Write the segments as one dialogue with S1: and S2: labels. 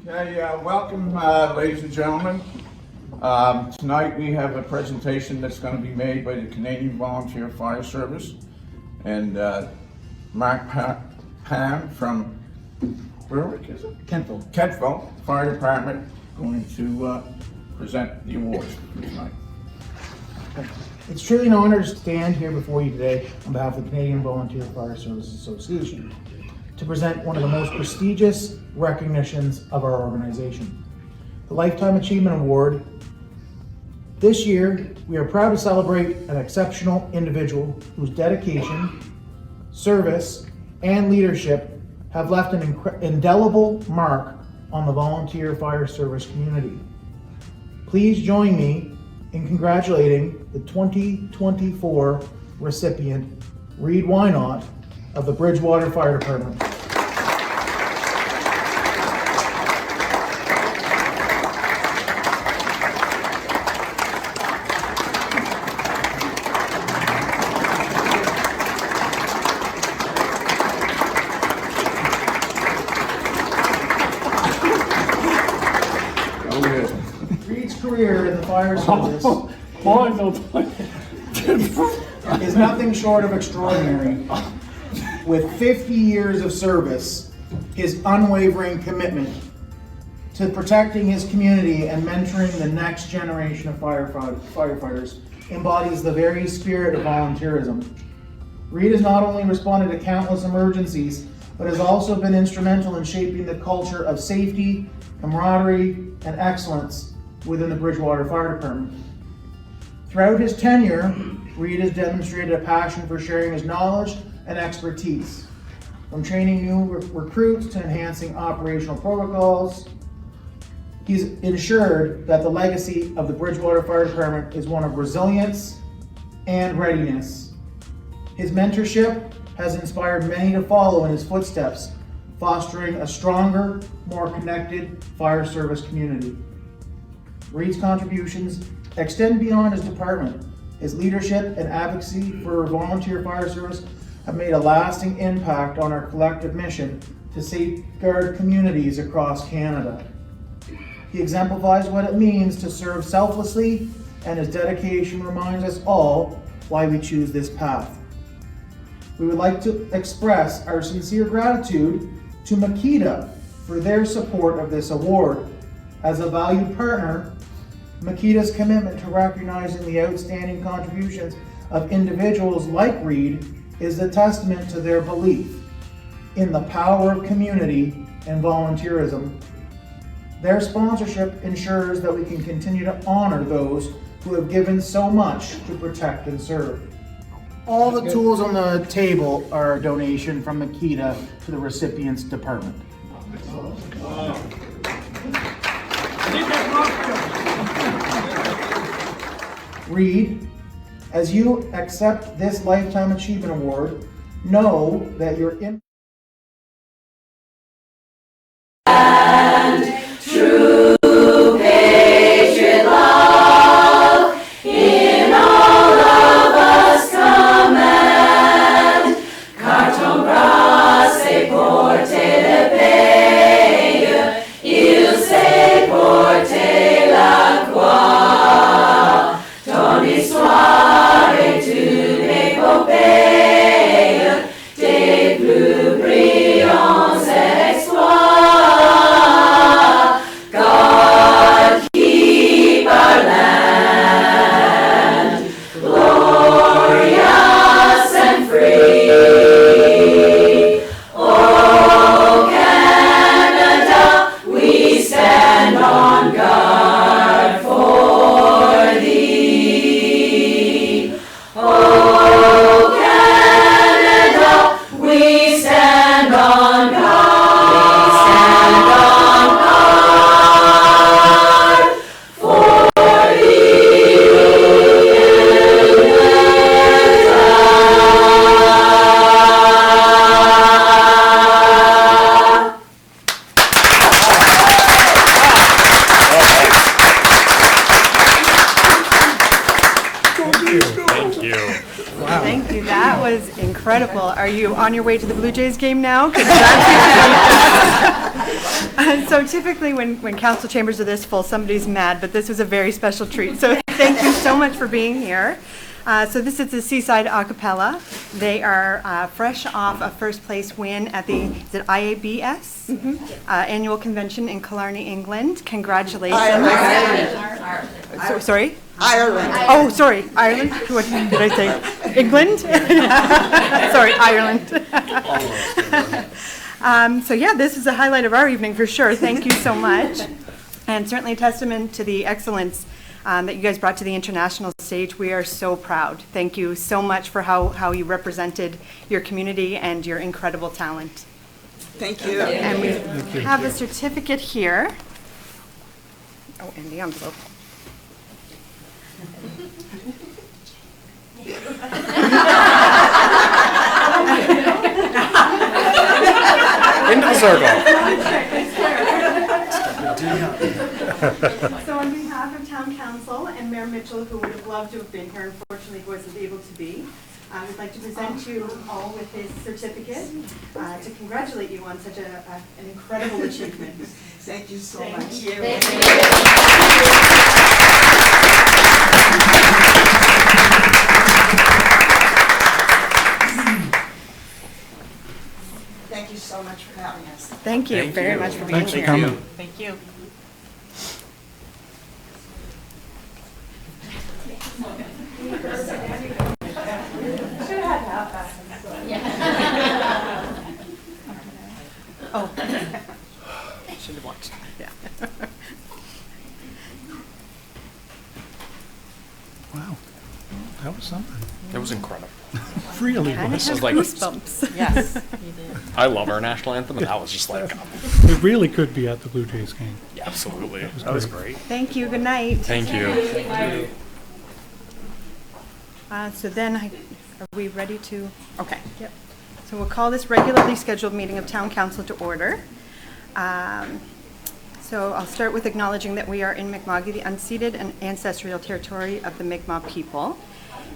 S1: Okay, welcome, ladies and gentlemen. Tonight we have a presentation that's going to be made by the Canadian Volunteer Fire Service, and Mark Pan from Berwick, is it? Kentville Fire Department going to present the awards for tonight.
S2: It's truly an honor to stand here before you today on behalf of the Canadian Volunteer Fire Services Association to present one of the most prestigious recognitions of our organization, the Lifetime Achievement Award. This year, we are proud to celebrate an exceptional individual whose dedication, service, and leadership have left an indelible mark on the volunteer fire service community. Please join me in congratulating the 2024 recipient, Reed Wynot of the Bridgewater Fire Department. Reed's career in the fire service is nothing short of extraordinary. With 50 years of service, his unwavering commitment to protecting his community and mentoring the next generation of firefighters embodies the very spirit of volunteerism. Reed has not only responded to countless emergencies, but has also been instrumental in shaping the culture of safety, camaraderie, and excellence within the Bridgewater Fire Department. Throughout his tenure, Reed has demonstrated a passion for sharing his knowledge and expertise. From training new recruits to enhancing operational protocols, he's ensured that the legacy of the Bridgewater Fire Department is one of resilience and readiness. His mentorship has inspired many to follow in his footsteps, fostering a stronger, more connected fire service community. Reed's contributions extend beyond his department. His leadership and advocacy for volunteer fire service have made a lasting impact on our collective mission to safeguard communities across Canada. He exemplifies what it means to serve selflessly, and his dedication reminds us all why we choose this path. We would like to express our sincere gratitude to Makita for their support of this award. As a valued partner, Makita's commitment to recognizing the outstanding contributions of individuals like Reed is a testament to their belief in the power of community and volunteerism. Their sponsorship ensures that we can continue to honor those who have given so much to protect and serve. All the tools on the table are a donation from Makita to the recipient's department. Reed, as you accept this Lifetime Achievement Award, know that your impact
S3: and true patriot love in all of us command. Carton brasse porte le paix, il sait porter la croix. Ton histoire est une épopée des plus brillants exploits. God keep our land glorious and free. Oh Canada, we stand on guard for thee.
S4: Thank you.
S5: Thank you. That was incredible. Are you on your way to the Blue Jays game now? 'Cause that's so typically when council chambers are this full, somebody's mad, but this was a very special treat. So thank you so much for being here. So this is the Seaside Acapella. They are fresh off a first place win at the, is it IABS? Annual convention in Killarney, England. Congratulations. Sorry?
S6: Ireland.
S5: Oh, sorry, Ireland? What did I say? England? Sorry, Ireland. So yeah, this is a highlight of our evening for sure. Thank you so much. And certainly a testament to the excellence that you guys brought to the international stage. We are so proud. Thank you so much for how you represented your community and your incredible talent.
S6: Thank you.
S5: And we have a certificate here. Oh, and the envelope.
S4: Into the circle.
S5: So on behalf of Town Council and Mayor Mitchell, who would have loved to have been here, unfortunately wasn't able to be, I would like to present you all with this certificate to congratulate you on such an incredible achievement.
S6: Thank you so much. Thank you so much for having us.
S5: Thank you very much for being here.
S7: Thank you.
S5: Oh, should have watched. Yeah.
S8: Wow, that was something.
S4: It was incredible.
S8: Really
S5: Kind of
S8: was.
S5: have
S4: like-
S5: goosebumps.
S7: Yes, you did.
S4: I love our national anthem, and that was just like,
S8: It really could be at the Blue Jays game.
S4: yeah, absolutely. That was great.
S5: Thank you. Good night.
S4: Thank you.
S5: So then, are we ready to? Okay. Yep. So we'll call this regularly scheduled meeting of Town Council to order. So I'll start with acknowledging that we are in Mi'kma'ki, the unceded and ancestral territory of the Mi'kmaq people,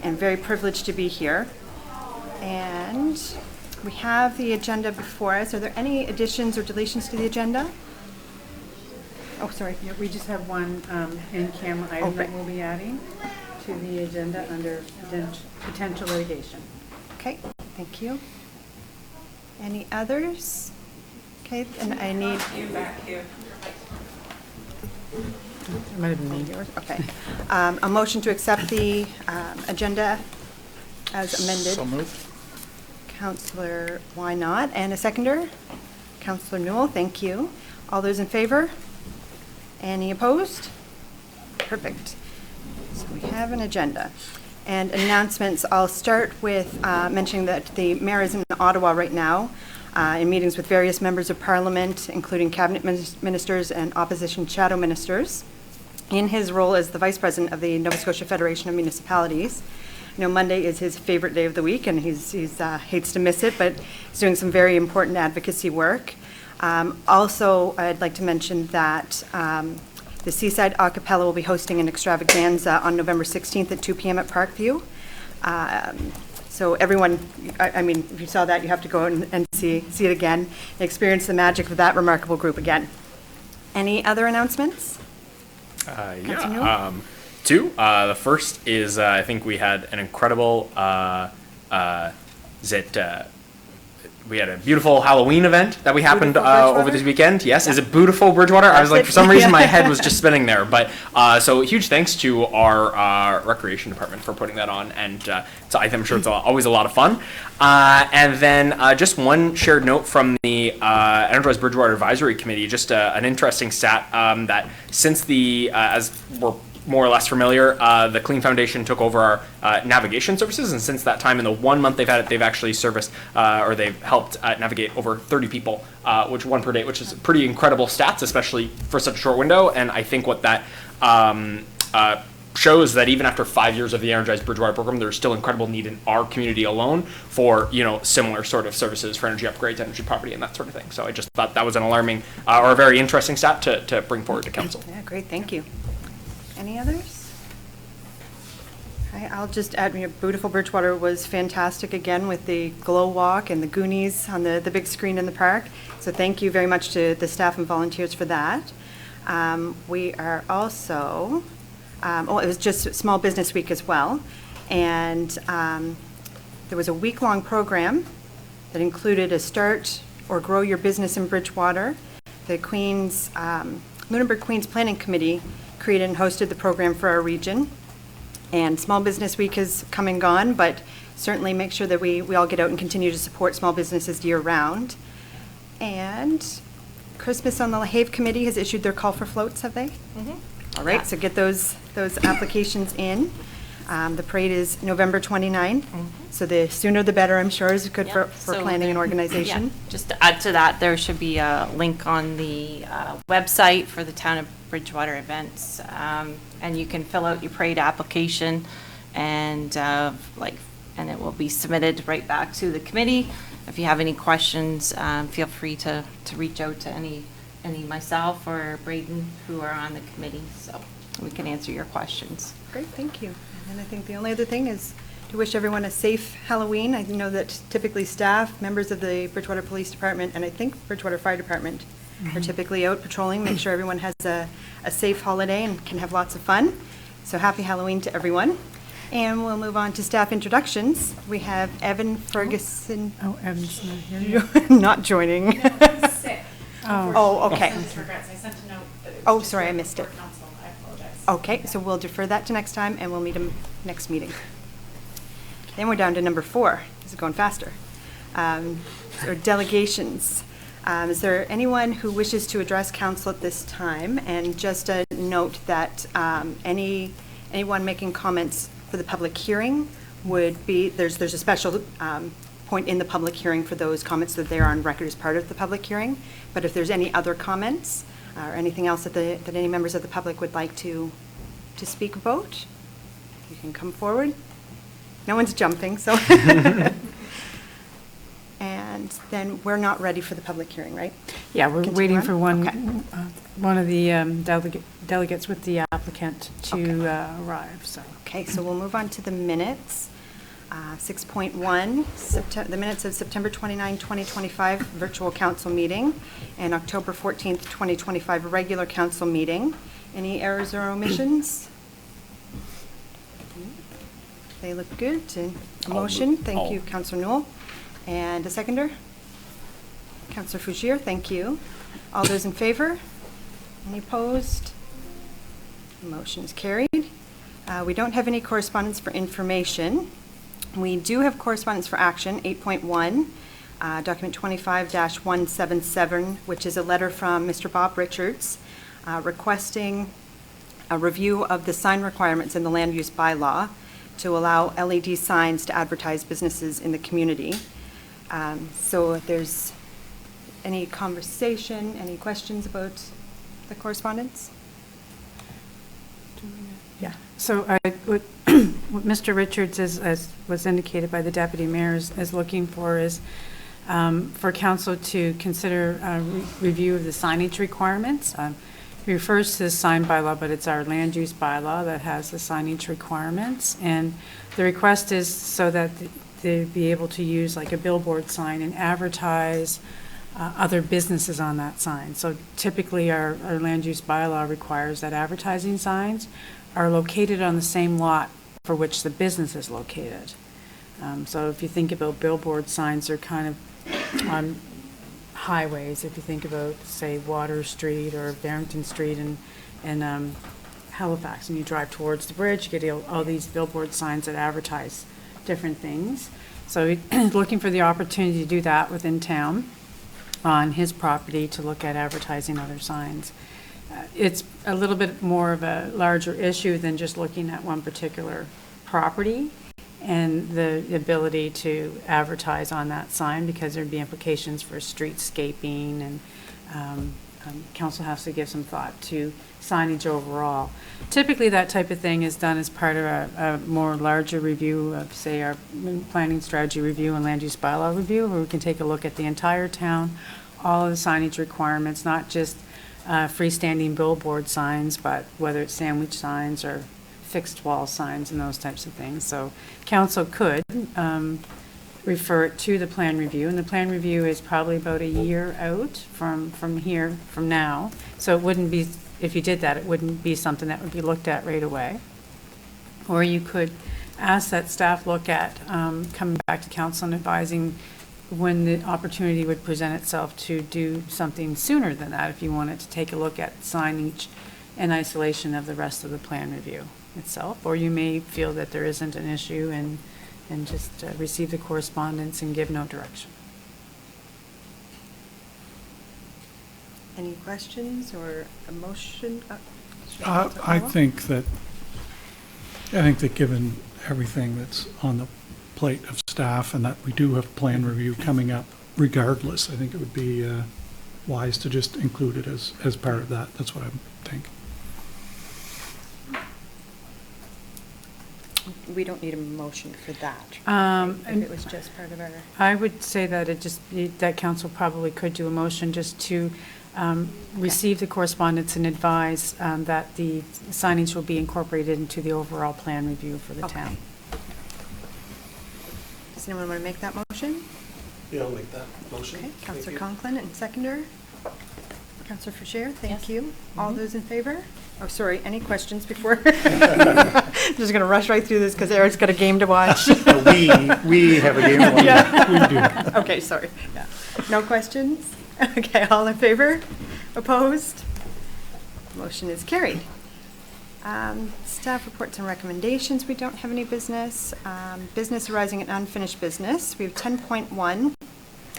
S5: and very privileged to be here. And we have the agenda before us. Are there any additions or deletions to the agenda? Oh, sorry.
S7: Yeah, we just have one in-camera item that
S5: Okay.
S7: we'll be adding to the agenda under potential litigation.
S5: Okay, thank you. Any others? Okay, and I need.
S7: It might have been me.
S5: Okay. A motion to accept the agenda as amended.
S8: So moved.
S5: Counselor, why not? And a seconder? Counselor Newell, thank you. All those in favor? Any opposed? Perfect. So we have an agenda. And announcements, I'll start with mentioning that the mayor is in Ottawa right now in meetings with various members of parliament, including cabinet ministers and opposition shadow ministers, in his role as the vice president of the Nova Scotia Federation of Municipalities. I know Monday is his favorite day of the week, and he's hates to miss it, but he's doing some very important advocacy work. Also, I'd like to mention that the Seaside Acapella will be hosting an extravaganza on November 16th at 2 p.m. at Parkview. So everyone, I mean, if you saw that, you have to go and see it again, and experience the magic of that remarkable group again. Any other announcements? Councilor Newell?
S4: Two. The first is I think we had an incredible we had a beautiful Halloween event that we happened
S5: Beautiful Bridgewater?
S4: over this weekend. Yes, is it Beautiful Bridgewater? I was like,
S5: That's
S4: for some
S5: it.
S4: reason, my
S5: Yeah.
S4: head was just spinning there. But so huge thanks to our recreation department for putting that on, and so I'm sure it's always a lot of fun. And then just one shared note from the Enterprise Bridgewater Advisory Committee, just an interesting stat that since the as we're more or less familiar, the Clean Foundation took over our navigation services, and since that time, in the 1 month they've had it, they've actually serviced or they've helped navigate over 30 people, which one per day, which is pretty incredible stats, especially for such a short window. And I think what that shows that even after 5 years of the Energized Bridgewater program, there's still incredible need in our community alone for similar sort of services for energy upgrades, energy poverty, and that sort of thing. So I just thought that was an alarming or a very interesting stat to bring forward to council.
S5: Yeah, great, thank you. Any others? I'll just add, beautiful Bridgewater was fantastic again with the Glow Walk and the Goonies on the big screen in the park. So thank you very much to the staff and volunteers for that. We are also, it was just Small Business Week as well. And there was a week-long program that included a Start or Grow Your Business in Bridgewater. The Lunenburg Queens Planning Committee created and hosted the program for our region. And Small Business Week has come and gone, but certainly make sure that we all get out and continue to support small businesses year-round. And Christmas on the LaHave Committee has issued their call for floats, have they? Mm-hmm. All right, so get those applications in. The parade is November 29, so the sooner the better, I'm sure, is good for planning and organization.
S9: Yeah, just to add to that, there should be a link on the website for the Town of Bridgewater events, and you can fill out your parade application, and and it will be submitted right back to the committee. If you have any questions, feel free to reach out to any myself or Braden who are on the committee, so we can answer your questions.
S5: Great, thank you. And I think the only other thing is to wish everyone a safe Halloween. I know that typically staff, members of the Bridgewater Police Department, and I think Bridgewater Fire Department are typically out patrolling, make sure everyone has a safe holiday and can have lots of fun. So happy Halloween to everyone. And we'll move on to staff introductions. We have Evan Ferguson.
S7: Oh, Evan's not here.
S5: Not joining.
S7: Oh,
S5: Oh, okay.
S10: I sent a note.
S5: Oh, sorry, I missed it.
S10: Council, I apologize.
S5: Okay, so we'll defer that to next time, and we'll meet him next meeting. Then we're down to number 4. This is going faster. Or delegations. Is there anyone who wishes to address council at this time? And just a note that anyone making comments for the public hearing would be, there's a special point in the public hearing for those comments that they're on record as part of the public hearing. But if there's any other comments or anything else that any members of the public would like to speak about, you can come forward. No one's jumping, so. And then we're not ready for the public hearing, right?
S7: yeah, we're
S5: Continue
S7: waiting
S5: on?
S7: for
S5: Okay.
S7: one of the delegates with the applicant to arrive, so.
S5: Okay, so we'll move on to the minutes. 6.1, the minutes of September 29, 2025, virtual council meeting, and October 14th, 2025, regular council meeting. Any errors or omissions? They look good. And a motion, thank you, Councillor Newell. And a seconder? Councillor Fougier, thank you. All those in favor? Any opposed? Motion is carried. We don't have any correspondence for information. We do have correspondence for action, 8.1, document 25-177, which is a letter from Mr. Bob Richards requesting a review of the sign requirements in the land use bylaw to allow LED signs to advertise businesses in the community. So if there's any conversation, any questions about the correspondence?
S7: Yeah, so what Mr. Richards, as was indicated by the deputy mayor, is looking for is for council to consider a review of the signage requirements. He refers to the sign bylaw, but it's our land use bylaw that has the signage requirements. And the request is so that they'd be able to use like a billboard sign and advertise other businesses on that sign. So typically our land use bylaw requires that advertising signs are located on the same lot for which the business is located. So if you think about billboard signs, they're kind of on highways. If you think about, say, Water Street or Barrington Street in Halifax, and you drive towards the bridge, you get all these billboard signs that advertise different things. So he's looking for the opportunity to do that within town on his property to look at advertising other signs. It's a little bit more of a larger issue than just looking at one particular property and the ability to advertise on that sign, because there'd be implications for streetscaping, and council has to give some thought to signage overall. Typically, that type of thing is done as part of a more larger review of, say, our planning strategy review and land use bylaw review, where we can take a look at the entire town, all of the signage requirements, not just freestanding billboard signs, but whether it's sandwich signs or fixed wall signs and those types of things. So council could refer it to the plan review, and the plan review is probably about a year out from now. So it wouldn't be, if you did that, it wouldn't be something that would be looked at right away. Or you could ask that staff look at coming back to council and advising when the opportunity would present itself to do something sooner than that, if you wanted to take a look at signage in isolation of the rest of the plan review itself. Or you may feel that there isn't an issue and just receive the correspondence and give no direction.
S5: Any questions or a motion?
S8: I think that given everything that's on the plate of staff and that we do have plan review coming up regardless, I think it would be wise to just include it as part of that. That's what I think.
S5: We don't need a motion for that. If it was just part of our.
S7: I would say that that council probably could do a motion just to receive the correspondence and advise that the signage will be incorporated into the overall plan review for the town.
S5: Does anyone want to make that motion?
S11: Yeah, I'll make that motion.
S5: Okay,
S11: Thank
S5: Councillor
S11: you.
S5: Conklin and seconder. Councillor Fisher, thank you. All those in favor? Oh, sorry, any questions before? Just going to rush right through this because Eric's got a game to watch.
S11: We have a game of one.
S5: Yeah. We do. Okay, sorry. Yeah. No questions? Okay, all in favor? Opposed? Motion is carried. Staff reports and recommendations. We don't have any business. Business arising in unfinished business. We have 10.1,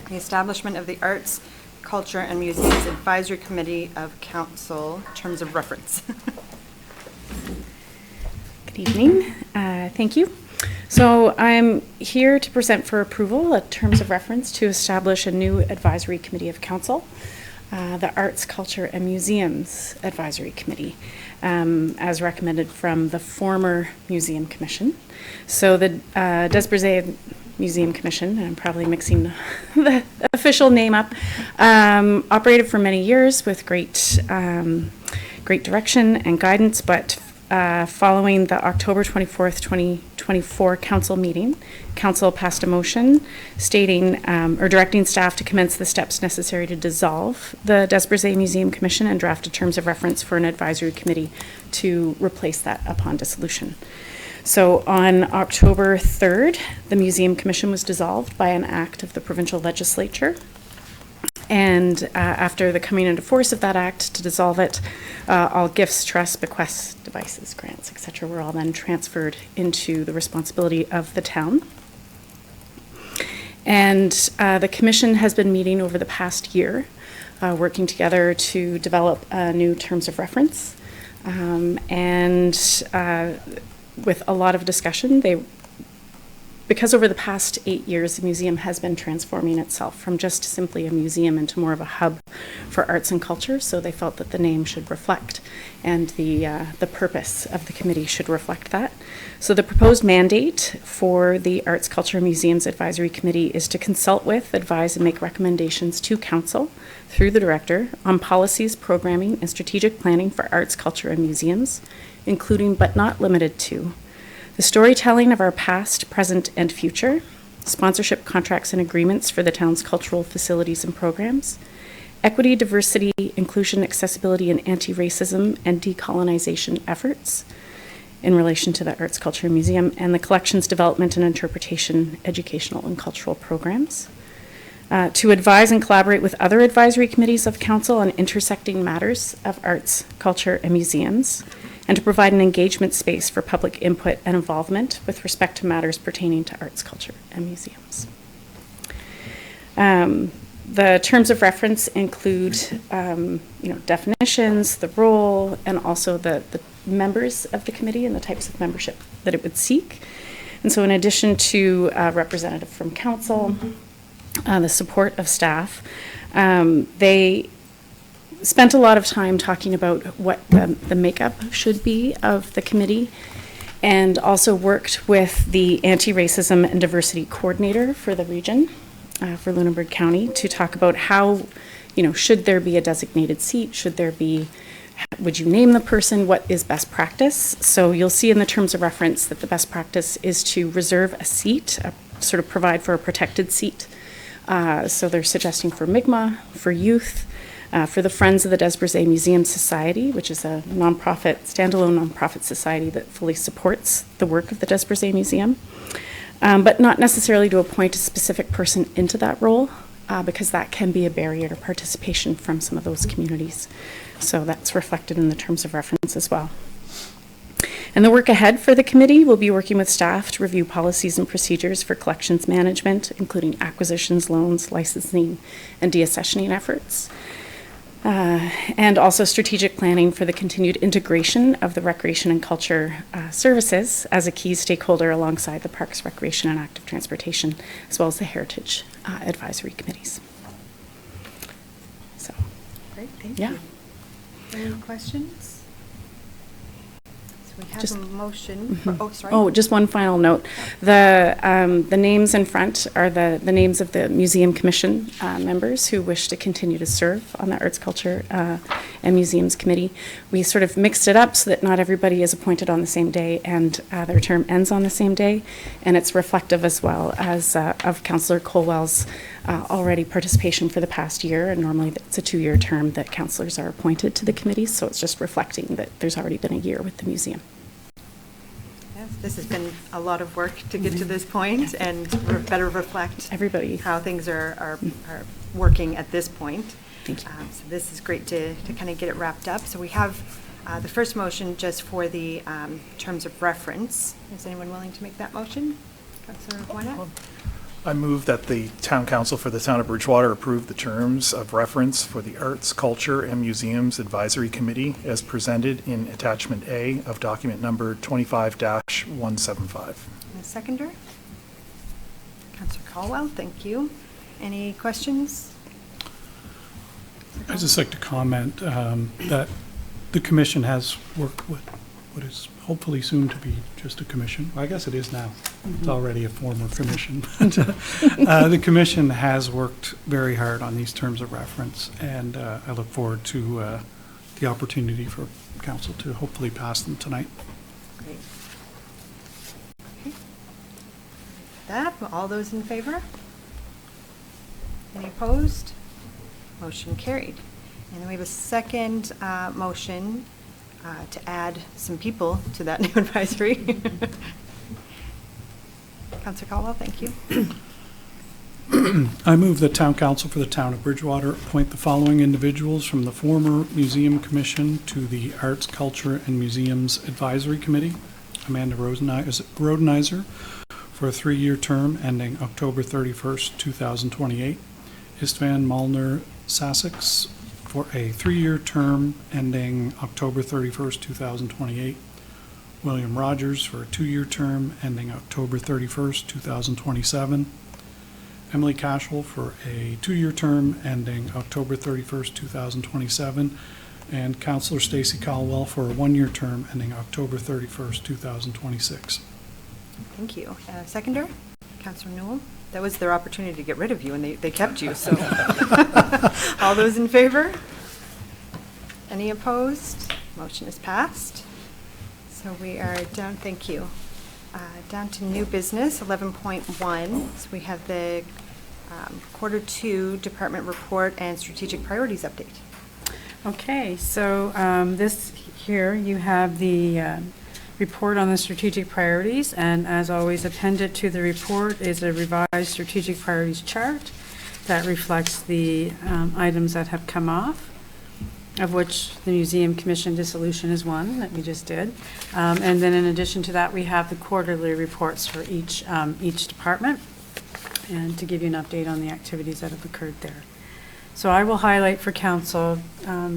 S5: the establishment of the Arts, Culture and Museums Advisory Committee of Council, terms of reference.
S12: Good evening. Thank you. So I'm here to present for approval a terms of reference to establish a new advisory committee of council, the Arts, Culture and Museums Advisory Committee, as recommended from the former Museum Commission. So the Des Brisets Museum Commission, and I'm probably mixing the official name up, operated for many years with great direction and guidance, but following the October 24th, 2024 council meeting, council passed a motion stating or directing staff to commence the steps necessary to dissolve the Des Brisets Museum Commission and draft a terms of reference for an advisory committee to replace that upon dissolution. So on October 3rd, the Museum Commission was dissolved by an act of the provincial legislature. And after the coming into force of that act to dissolve it, all gifts, trusts, bequests, devices, grants, etc. were all then transferred into the responsibility of the town. And the commission has been meeting over the past year, working together to develop new terms of reference. With a lot of discussion, because over the past 8 years, the museum has been transforming itself from just simply a museum into more of a hub for arts and culture, so they felt that the name should reflect, and the purpose of the committee should reflect that. So the proposed mandate for the Arts, Culture, and Museums Advisory Committee is to consult with, advise, and make recommendations to council through the director on policies, programming, and strategic planning for arts, culture, and museums, including but not limited to the storytelling of our past, present, and future, sponsorship contracts and agreements for the town's cultural facilities and programs, equity, diversity, inclusion, accessibility, and anti-racism and decolonization efforts in relation to the Arts, Culture, and Museum, and the collections development and interpretation, educational and cultural programs. To advise and collaborate with other advisory committees of council on intersecting matters of arts, culture, and museums, and to provide an engagement space for public input and involvement with respect to matters pertaining to arts, culture, and museums. The terms of reference include, definitions, the role, and also the members of the committee and the types of membership that it would seek. And so in addition to a representative from council, the support of staff, they spent a lot of time talking about what the makeup should be of the committee, and also worked with the anti-racism and diversity coordinator for the region, for Lunenburg County, to talk about how, should there be a designated seat? Should there be Would you name the person? What is best practice? So you'll see in the terms of reference that the best practice is to reserve a seat, sort of provide for a protected seat. So they're suggesting for Mi'kmaq, for youth, for the Friends of the Des Brisés Museum Society, which is a nonprofit, standalone nonprofit society that fully supports the work of the Des Brisés Museum, but not necessarily to appoint a specific person into that role, because that can be a barrier to participation from some of those communities. So that's reflected in the terms of reference as well. And the work ahead for the committee will be working with staff to review policies and procedures for collections management, including acquisitions, loans, licensing, and deaccessioning efforts. And also strategic planning for the continued integration of the recreation and culture services as a key stakeholder alongside the Parks, Recreation, and Active Transportation, as well as the Heritage Advisory Committees. So,
S5: Great, thank
S12: yeah.
S5: you. Any questions? So we have
S12: Just-
S5: a motion, for- oh, sorry.
S12: Oh, just one final note. The names in front are the names of the Museum Commission members who wish to continue to serve on the Arts, Culture, and Museums Committee. We sort of mixed it up so that not everybody is appointed on the same day and their term ends on the same day. And it's reflective as well as of Councillor Colwell's already participation for the past year. And normally it's a 2-year term that councillors are appointed to the committee. So it's just reflecting that there's already been a year with the museum.
S5: Yes, this has been a lot of work to get to this point and better reflect
S12: Everybody.
S5: how things are working at this point.
S12: Thank you.
S5: So this is great to kind of get it wrapped up. So we have the first motion just for the terms of reference. Is anyone willing to make that motion? Councillor Wynot?
S11: I move that the Town Council for the Town of Bridgewater approve the terms of reference for the Arts, Culture, and Museums Advisory Committee as presented in Attachment A of document number 25-175.
S5: And a seconder? Councillor Caldwell, thank you. Any questions?
S8: I'd just like to comment that the commission has worked with what is hopefully soon to be just a commission. Well, I guess it is now. It's already a former commission. The commission has worked very hard on these terms of reference, and I look forward to the opportunity for council to hopefully pass them tonight.
S5: Great. Okay. That, all those in favor? Any opposed? Motion carried. And then we have a second motion to add some people to that new advisory. Councillor Caldwell, thank you.
S8: I move that Town Council for the Town of Bridgewater appoint the following individuals from the former Museum Commission to the Arts, Culture, and Museums Advisory Committee. Amanda Rodenizer for a 3-year term ending October 31st, 2028. Istvan Malner Sussex for a 3-year term ending October 31st, 2028. William Rogers for a 2-year term ending October 31st, 2027. Emily Cashel for a 2-year term ending October 31st, 2027. And Councillor Stacey Caldwell for a 1-year term ending October 31st, 2026.
S5: Thank you. Seconder? Councillor Newell? That was their opportunity to get rid of you, and they kept you, so. All those in favor? Any opposed? Motion is passed. So we are down, thank you. Down to new business, 11.1. So we have the Q2 Department Report and Strategic Priorities Update.
S7: Okay, so this here, you have the report on the strategic priorities, and as always, appended to the report is a revised strategic priorities chart that reflects the items that have come off, of which the Museum Commission dissolution is one that we just did. And then in addition to that, we have the quarterly reports for each department, and to give you an update on the activities that have occurred there. So I will highlight for council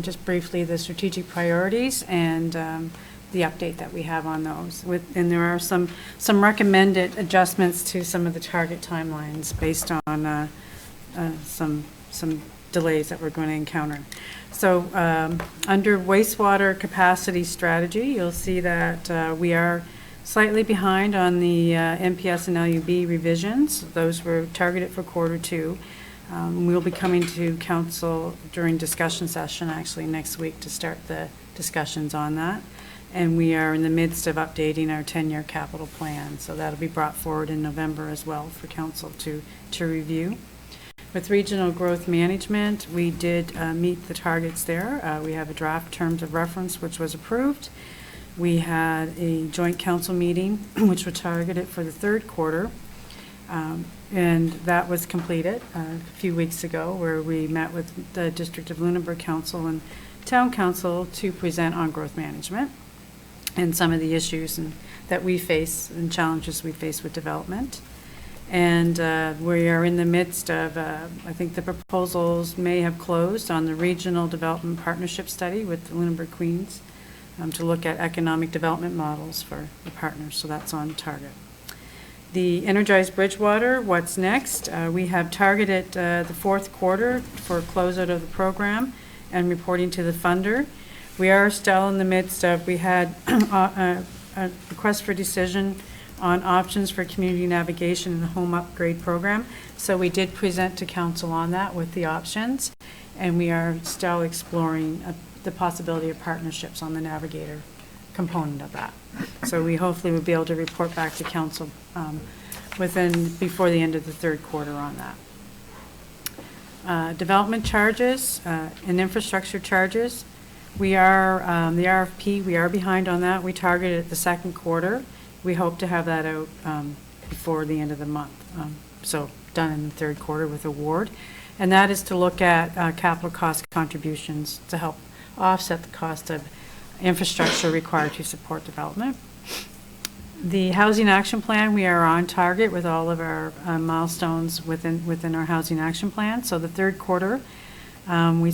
S7: just briefly the strategic priorities and the update that we have on those. And there are some recommended adjustments to some of the target timelines based on some delays that we're going to encounter. So under wastewater capacity strategy, you'll see that we are slightly behind on the MPS and LUB revisions. Those were targeted for Q2. We'll be coming to council during discussion session actually next week to start the discussions on that. And we are in the midst of updating our 10-year capital plan, so that'll be brought forward in November as well for council to review. With regional growth management, we did meet the targets there. We have a draft terms of reference which was approved. We had a joint council meeting which was targeted for the third quarter, and that was completed a few weeks ago, where we met with the District of Lunenburg Council and Town Council to present on growth management and some of the issues that we face and challenges we face with development. And we are in the midst of, I think the proposals may have closed on the Regional Development Partnership Study with the Lunenburg Queens to look at economic development models for the partners, so that's on target. The Energized Bridgewater, what's next? We have targeted the fourth quarter for closeout of the program and reporting to the funder. We are still in the midst of, we had a request for decision on options for community navigation in the home upgrade program. So we did present to council on that with the options, and we are still exploring the possibility of partnerships on the navigator component of that. So we hopefully will be able to report back to council before the end of the third quarter on that. Development charges and infrastructure charges. We are, the RFP, we are behind on that. We targeted the second quarter. We hope to have that out before the end of the month. So done in the third quarter with award. And that is to look at capital cost contributions to help offset the cost of infrastructure required to support development. The Housing Action Plan, we are on target with all of our milestones within our Housing Action Plan. So the third quarter, we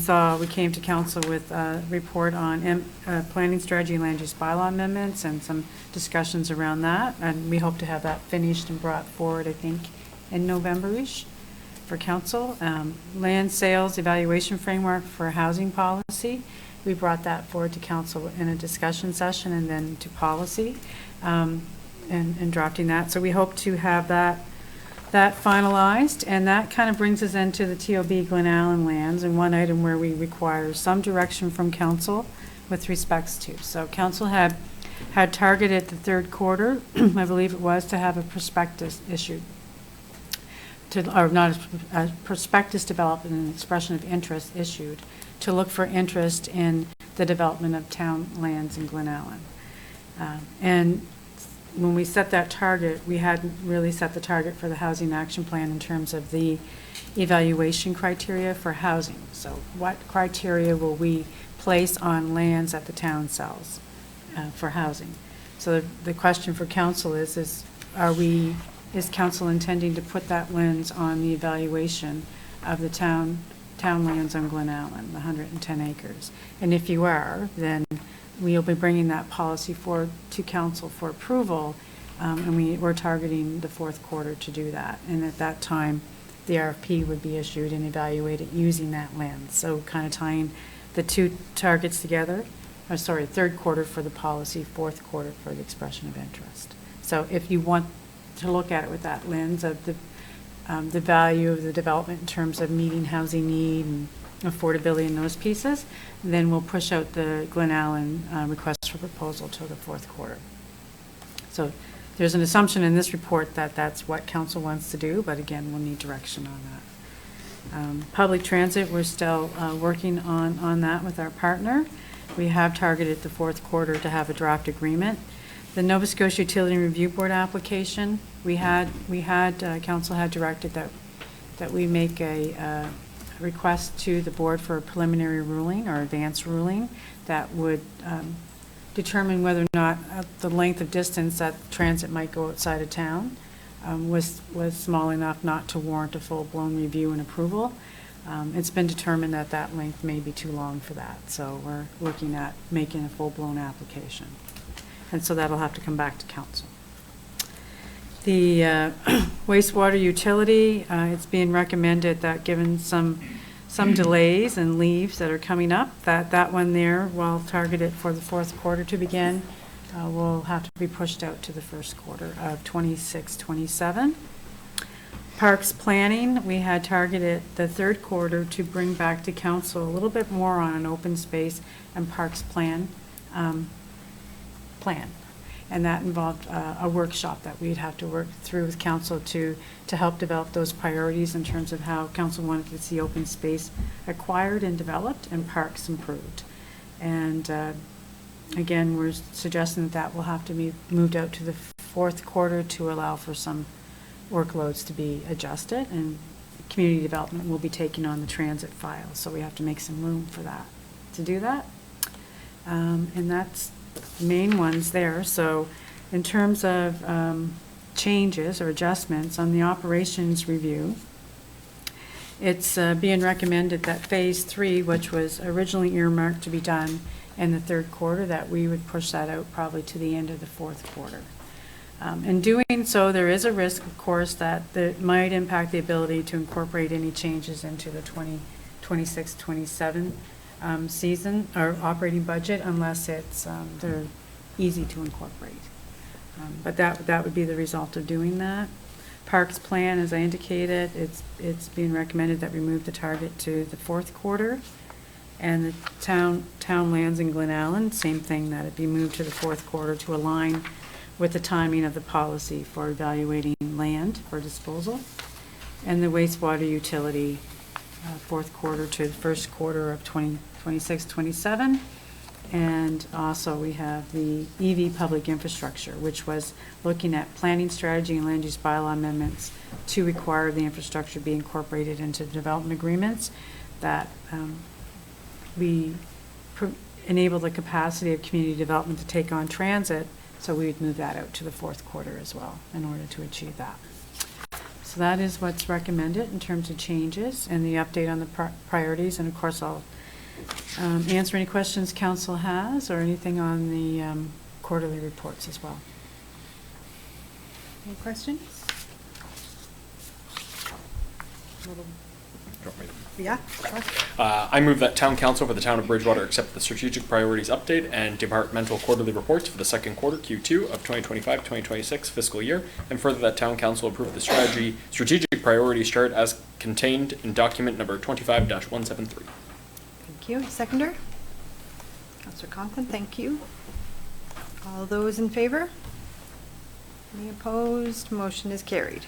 S7: came to council with a report on planning strategy and land use bylaw amendments and some discussions around that. And we hope to have that finished and brought forward, I think, in November-ish for council. Land sales evaluation framework for housing policy. We brought that forward to council in a discussion session and then to policy and drafting that. So we hope to have that finalized, and that kind of brings us into the TOB Glen Allen lands, and one item where we require some direction from council with respects to. So council had targeted the third quarter, I believe it was, to have a prospectus issued, or not a prospectus developed and an expression of interest issued to look for interest in the development of town lands in Glen Allen. And when we set that target, we hadn't really set the target for the Housing Action Plan in terms of the evaluation criteria for housing. So what criteria will we place on lands that the town sells for housing? So the question for council is council intending to put that lens on the evaluation of the town lands on Glen Allen, the 110 acres? And if you are, then we'll be bringing that policy forward to council for approval, and we're targeting the fourth quarter to do that. And at that time, the RFP would be issued and evaluated using that lens. So kind of tying the two targets together. Third quarter for the policy, fourth quarter for the expression of interest. So if you want to look at it with that lens of the value of the development in terms of meeting housing need and affordability in those pieces, then we'll push out the Glen Allen request for proposal to the fourth quarter. So there's an assumption in this report that that's what council wants to do, but again, we'll need direction on that. Public transit, we're still working on that with our partner. We have targeted the fourth quarter to have a draft agreement. The Nova Scotia Utility Review Board application, council had directed that we make a request to the board for a preliminary ruling or advance ruling that would determine whether or not the length of distance that transit might go outside of town was small enough not to warrant a full-blown review and approval. It's been determined that that length may be too long for that, so we're looking at making a full-blown application. And so that'll have to come back to council. The wastewater utility, it's being recommended that given some delays and leaves that are coming up, that one there, while targeted for the fourth quarter to begin, will have to be pushed out to the first quarter of 26-27. Parks planning, we had targeted the third quarter to bring back to council a little bit more on an open space and parks plan. And that involved a workshop that we'd have to work through with council to help develop those priorities in terms of how council wanted to see open space acquired and developed and parks improved. And again, we're suggesting that will have to be moved out to the fourth quarter to allow for some workloads to be adjusted, and community development will be taking on the transit file, so we have to make some room for that, to do that. And that's the main ones there. So in terms of changes or adjustments on the operations review, it's being recommended that Phase 3, which was originally earmarked to be done in the third quarter, that we would push that out probably to the end of the fourth quarter. In doing so, there is a risk, of course, that it might impact the ability to incorporate any changes into the 2026-27 season or operating budget, unless it's they're easy to incorporate. But that would be the result of doing that. Parks plan, as I indicated, it's being recommended that we move the target to the fourth quarter. And the town lands in Glen Allen, same thing, that it be moved to the fourth quarter to align with the timing of the policy for evaluating land for disposal. And the wastewater utility, fourth quarter to the first quarter of 2026-27. And also we have the EV public infrastructure, which was looking at planning strategy and land use bylaw amendments to require the infrastructure be incorporated into development agreements, that we enable the capacity of community development to take on transit. So we would move that out to the fourth quarter as well in order to achieve that. So that is what's recommended in terms of changes and the update on the priorities. And of course, I'll answer any questions council has or anything on the quarterly reports as well.
S5: Any questions? Yeah, sure.
S4: I move that town council for the town of Bridgewater accept the strategic priorities update and departmental quarterly reports for the second quarter, Q2 of 2025-2026 fiscal year, and further that town council approve the strategic priorities chart as contained in document number 25-173.
S5: Thank you. Seconder? Councillor Conklin, thank you. All those in favor? Any opposed? Motion is carried.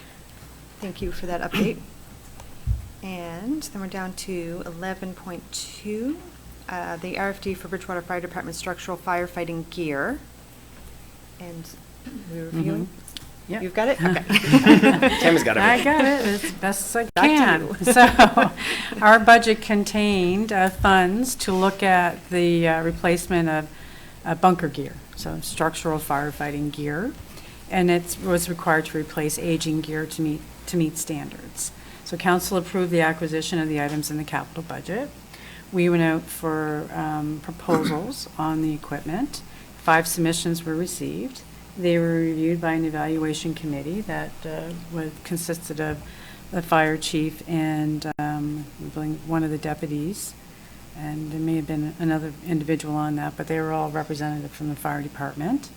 S5: Thank you for that update. And then we're down to 11.2, the RFD for Bridgewater Fire Department structural firefighting gear. And we're reviewing.
S7: Yep.
S5: You've got it? Okay.
S4: Tammy's got it.
S7: I got it as best as I
S5: Back
S7: can.
S5: to you.
S7: So our budget contained funds to look at the replacement of bunker gear, so structural firefighting gear. And it was required to replace aging gear to meet standards. So council approved the acquisition of the items in the capital budget. We went out for proposals on the equipment. 5 submissions were received. They were reviewed by an evaluation committee that consisted of the fire chief and one of the deputies. And there may have been another individual on that, but they were all representative from the fire department.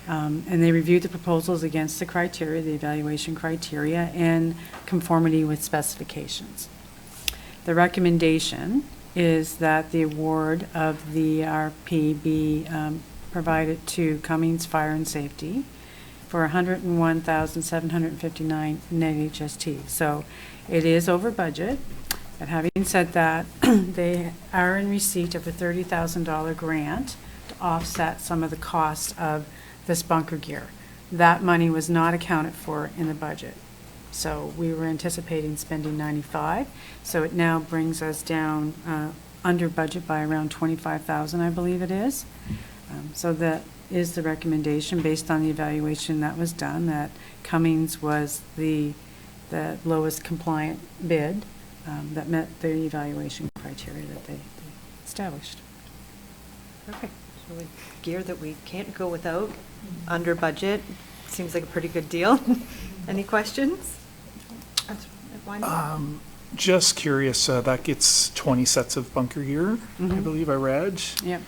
S7: And they reviewed the proposals against the criteria, the evaluation criteria, and conformity with specifications. The recommendation is that the award of the RP be provided to Cummings Fire and Safety for $101,759 net HST. So it is over budget. But having said that, they are in receipt of a $30,000 grant to offset some of the costs of this bunker gear. That money was not accounted for in the budget. So we were anticipating spending $95,000. So it now brings us down under budget by around $25,000, I believe it is. So that is the recommendation based on the evaluation that was done, that Cummings was the lowest compliant bid that met the evaluation criteria that they established.
S5: Perfect. So with gear that we can't go without, under budget, seems like a pretty good deal. Any questions? Why not?
S11: Just curious, that gets 20 sets of bunker gear, I believe I read.
S7: Yep.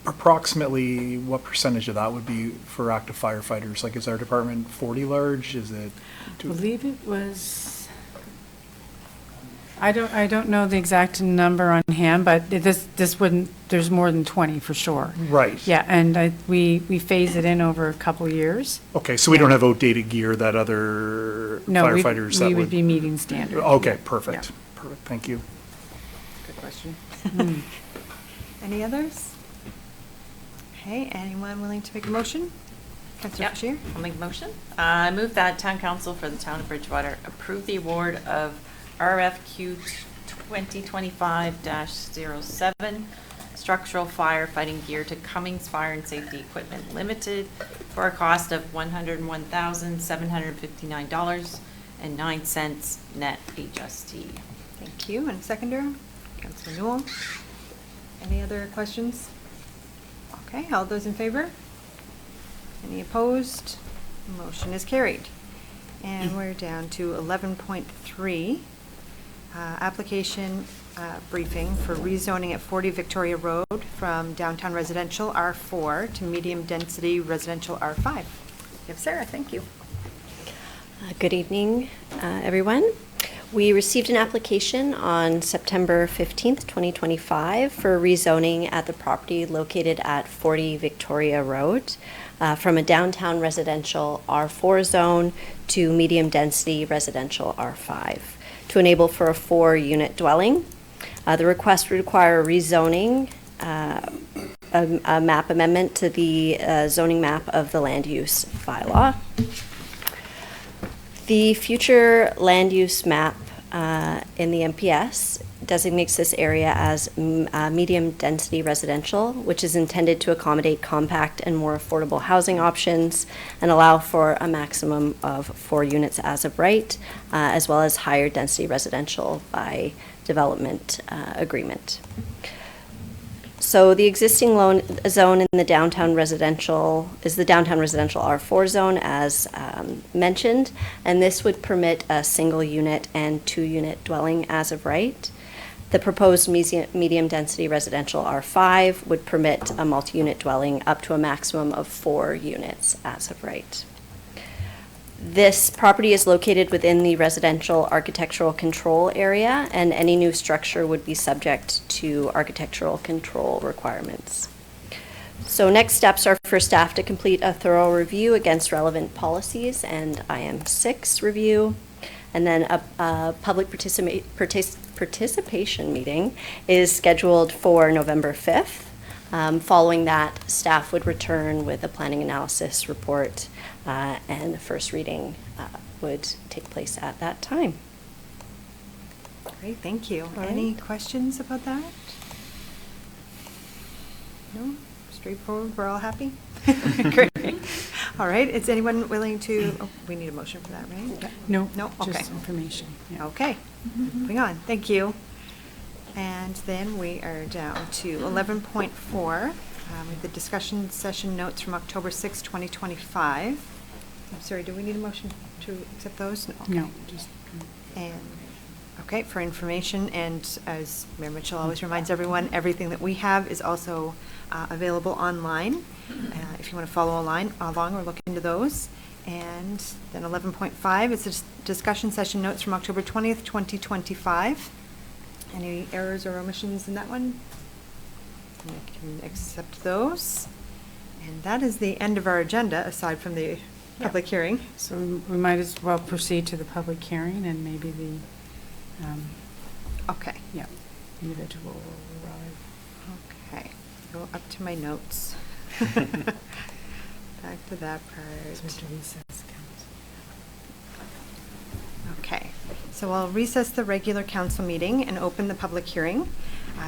S11: Approximately what percentage of that would be for active firefighters? Like, is our department 40 large? Is it?
S7: I believe it was, I don't know the exact number on hand, but this wouldn't, there's more than 20 for sure.
S11: Right.
S7: Yeah, and we phase it in over a couple years.
S11: Okay, so we don't have outdated gear that other
S7: No,
S11: firefighters that
S7: we would be meeting standard.
S11: Okay, perfect.
S7: Yeah.
S11: Perfect, thank you.
S5: Good question. Any others? Okay, anyone willing to make a motion? Councillor
S9: Yep,
S5: Bashir?
S9: I'll make a motion. I move that Town Council for the Town of Bridgewater approve the award of RFQ 2025-07 structural firefighting gear to Cummings Fire and Safety Equipment Limited for a cost of $101,759.09 net HST.
S5: Thank you. And a seconder? Councillor Newell? Any other questions? Okay, all those in favor? Any opposed? Motion is carried. And we're down to 11.3, application briefing for rezoning at 40 Victoria Road from downtown residential R4 to medium-density residential R5. Yes, Sarah, thank you.
S13: Good evening, everyone. We received an application on September 15th, 2025 for rezoning at the property located at 40 Victoria Road from a downtown residential R4 zone to medium-density residential R5 to enable for a 4-unit dwelling. The request would require a rezoning, a map amendment to the zoning map of the land use bylaw. The future land use map in the MPS designates this area as medium-density residential, which is intended to accommodate compact and more affordable housing options and allow for a maximum of 4 units as of right, as well as higher density residential by development agreement. So the existing zone in the downtown residential is the downtown residential R4 zone, as mentioned, and this would permit a single unit and 2-unit dwelling as of right. The proposed medium density residential R5 would permit a multi-unit dwelling up to a maximum of 4 units as of right. This property is located within the residential architectural control area, and any new structure would be subject to architectural control requirements. So next steps are for staff to complete a thorough review against relevant policies and IM6 review, and then a public participation meeting is scheduled for November 5th. Following that, staff would return with a planning analysis report, and the first reading would take place at that time.
S5: Great, thank you. Any questions about that? No? Straightforward, we're all happy? Great. All right, is anyone willing to, we need a motion for that, right?
S7: No,
S5: No, okay.
S7: just information. Yeah.
S5: Okay, moving on, thank you. And then we are down to 11.4, with the discussion session notes from October 6, 2025. I'm sorry, do we need a motion to accept those?
S7: No, just.
S5: And, okay, for information, and as Mayor Mitchell always reminds everyone, everything that we have is also available online, if you want to follow along or look into those. And then 11.5 is the discussion session notes from October 20th, 2025. Any errors or omissions in that one? We can accept those. And that is the end of our agenda, aside from the public hearing.
S7: So we might as well proceed to the public hearing and maybe the,
S5: Okay.
S7: yeah, individual will arrive.
S5: Okay, go up to my notes. Back to that part.
S7: So to recess, council.
S5: Okay, so I'll recess the regular council meeting and open the public hearing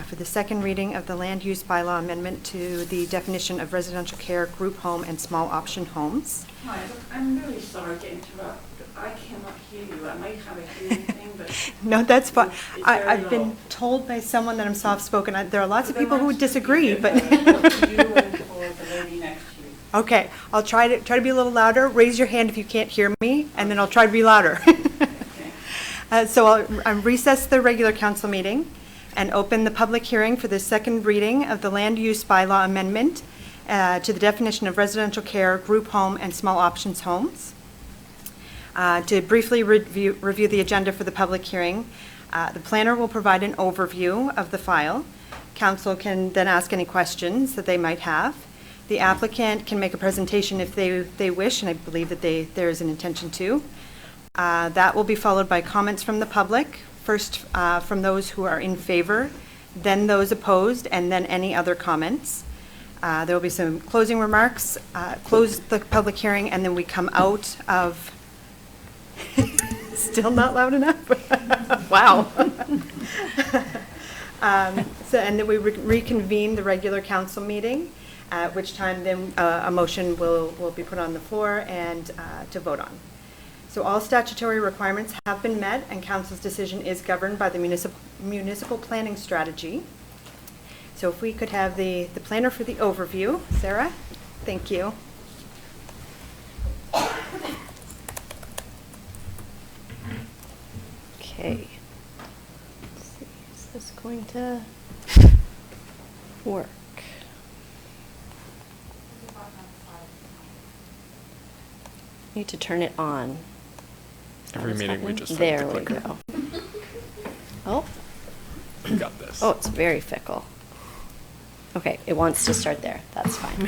S5: for the second reading of the land use bylaw amendment to the definition of residential care, group home, and small option homes.
S14: Hi, look, I'm really sorry to interrupt. I cannot hear you. I might have a hearing thing, but...
S5: No, that's fine.
S14: It's very
S5: I've
S14: low.
S5: been told by someone that I'm soft-spoken. There are lots of people who would disagree, but...
S14: For you and for the lady next to you.
S5: Okay, I'll try to be a little louder. Raise your hand if you can't hear me, and then I'll try to be louder. So I'll recess the regular council meeting and open the public hearing for the second reading of the land use bylaw amendment to the definition of residential care, group home, and small options homes. To briefly review the agenda for the public hearing, the planner will provide an overview of the file. Council can then ask any questions that they might have. The applicant can make a presentation if they wish, and I believe that there is an intention to. That will be followed by comments from the public, first from those who are in favor, then those opposed, and then any other comments. There will be some closing remarks, close the public hearing, and then we come out of, still not loud enough? Wow. And then we reconvene the regular council meeting, at which time then a motion will be put on the floor and to vote on. So all statutory requirements have been met, and council's decision is governed by the municipal planning strategy. So if we could have the planner for the overview. Sarah, thank you.
S13: Okay. Let's see, is this going to work? Need to turn it on.
S4: Every meeting we just
S13: there we go. Oh.
S4: We got this.
S13: Oh, it's very fickle. Okay, it wants to start there. That's fine.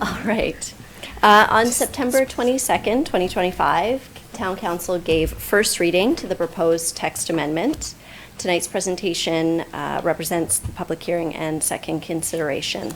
S13: All right. On September 22nd, 2025, Town Council gave first reading to the proposed text amendment. Tonight's presentation represents the public hearing and second consideration.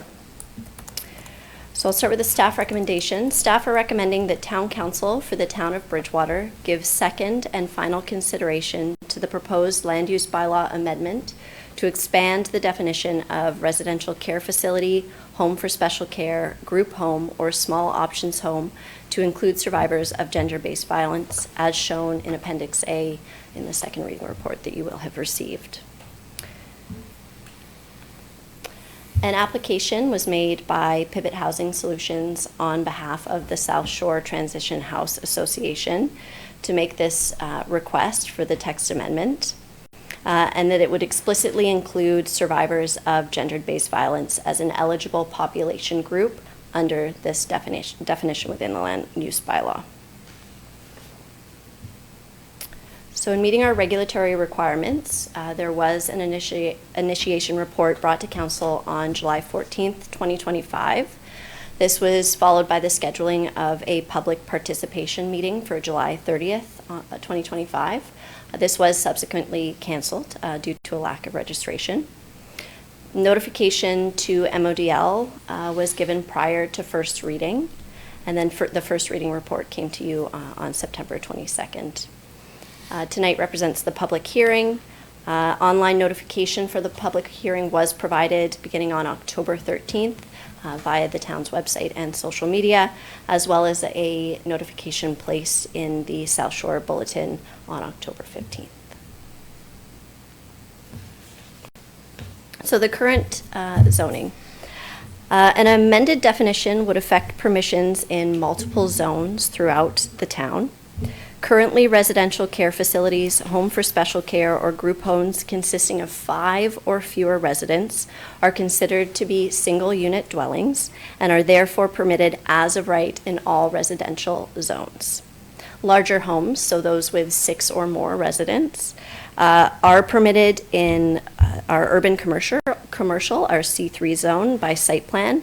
S13: So I'll start with the staff recommendation. Staff are recommending that Town Council for the Town of Bridgewater give second and final consideration to the proposed land use bylaw amendment to expand the definition of residential care facility, home for special care, group home, or small options home to include survivors of gender-based violence, as shown in Appendix A in the second reading report that you will have received. An application was made by Pivot Housing Solutions on behalf of the South Shore Transition House Association to make this request for the text amendment, and that it would explicitly include survivors of gender-based violence as an eligible population group under this definition within the land use bylaw. So in meeting our regulatory requirements, there was an initiation report brought to Council on July 14th, 2025. This was followed by the scheduling of a public participation meeting for July 30th, 2025. This was subsequently canceled due to a lack of registration. Notification to MODL was given prior to first reading, and then the first reading report came to you on September 22nd. Tonight represents the public hearing. Online notification for the public hearing was provided beginning on October 13th via the town's website and social media, as well as a notification placed in the South Shore Bulletin on October 15th. So the current zoning. An amended definition would affect permissions in multiple zones throughout the town. Currently, residential care facilities, home for special care, or group homes consisting of 5 or fewer residents are considered to be single-unit dwellings and are therefore permitted as of right in all residential zones. Larger homes, so those with 6 or more residents, are permitted in our urban commercial, our C3 zone by site plan,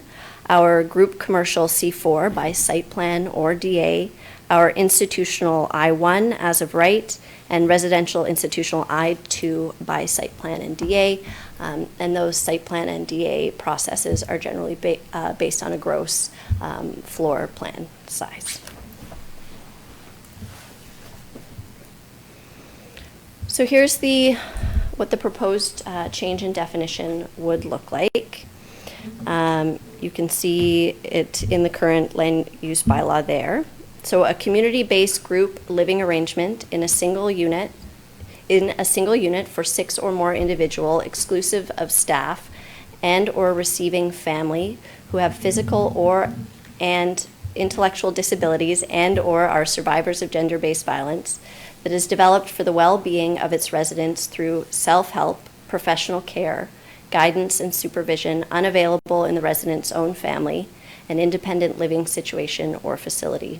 S13: our group commercial C4 by site plan or DA, our institutional I1 as of right, and residential institutional I2 by site plan and DA. And those site plan and DA processes are generally based on a gross floor plan size. So here's what the proposed change in definition would look like. You can see it in the current land use bylaw there. So a community-based group living arrangement in a single unit for 6 or more individual, exclusive of staff and or receiving family who have physical and intellectual disabilities and or are survivors of gender-based violence. that is developed for the well-being of its residents through self-help, professional care, guidance and supervision unavailable in the resident's own family, an independent living situation or facility.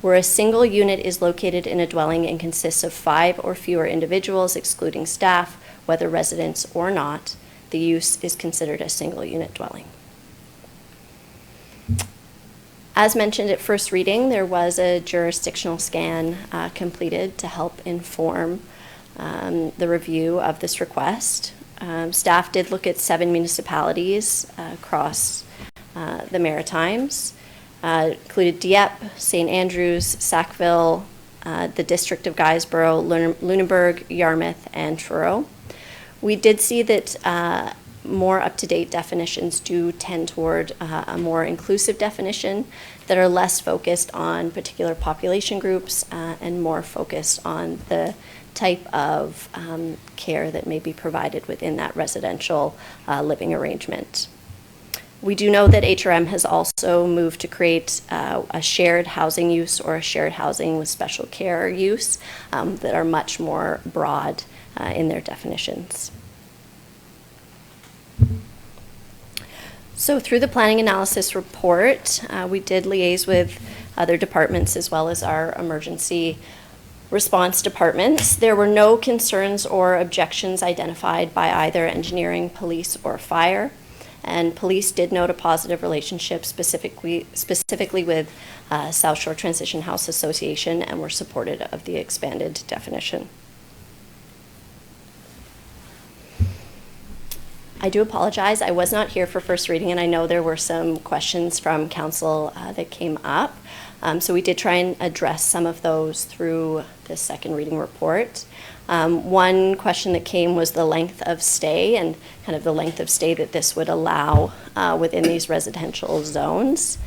S13: Where a single unit is located in a dwelling and consists of 5 or fewer individuals, excluding staff, whether residents or not, the use is considered a single unit dwelling. As mentioned at first reading, there was a jurisdictional scan completed to help inform the review of this request. Staff did look at 7 municipalities across the Maritimes, included Dieppe, St. Andrews, Sackville, the District of Guysborough, Lunenburg, Yarmouth, and Truro. We did see that more up-to-date definitions do tend toward a more inclusive definition that are less focused on particular population groups and more focused on the type of care that may be provided within that residential living arrangement. We do know that HRM has also moved to create a shared housing use or a shared housing with special care use that are much more broad in their definitions. So through the planning analysis report, we did liaise with other departments as well as our emergency response departments. There were no concerns or objections identified by either engineering, police, or fire. And police did note a positive relationship specifically with South Shore Transition House Association and were supportive of the expanded definition. I do apologize. I was not here for first reading, and I know there were some questions from council that came up. So we did try and address some of those through the second reading report. One question that came was the length of stay and kind of the length of stay that this would allow within these residential zones.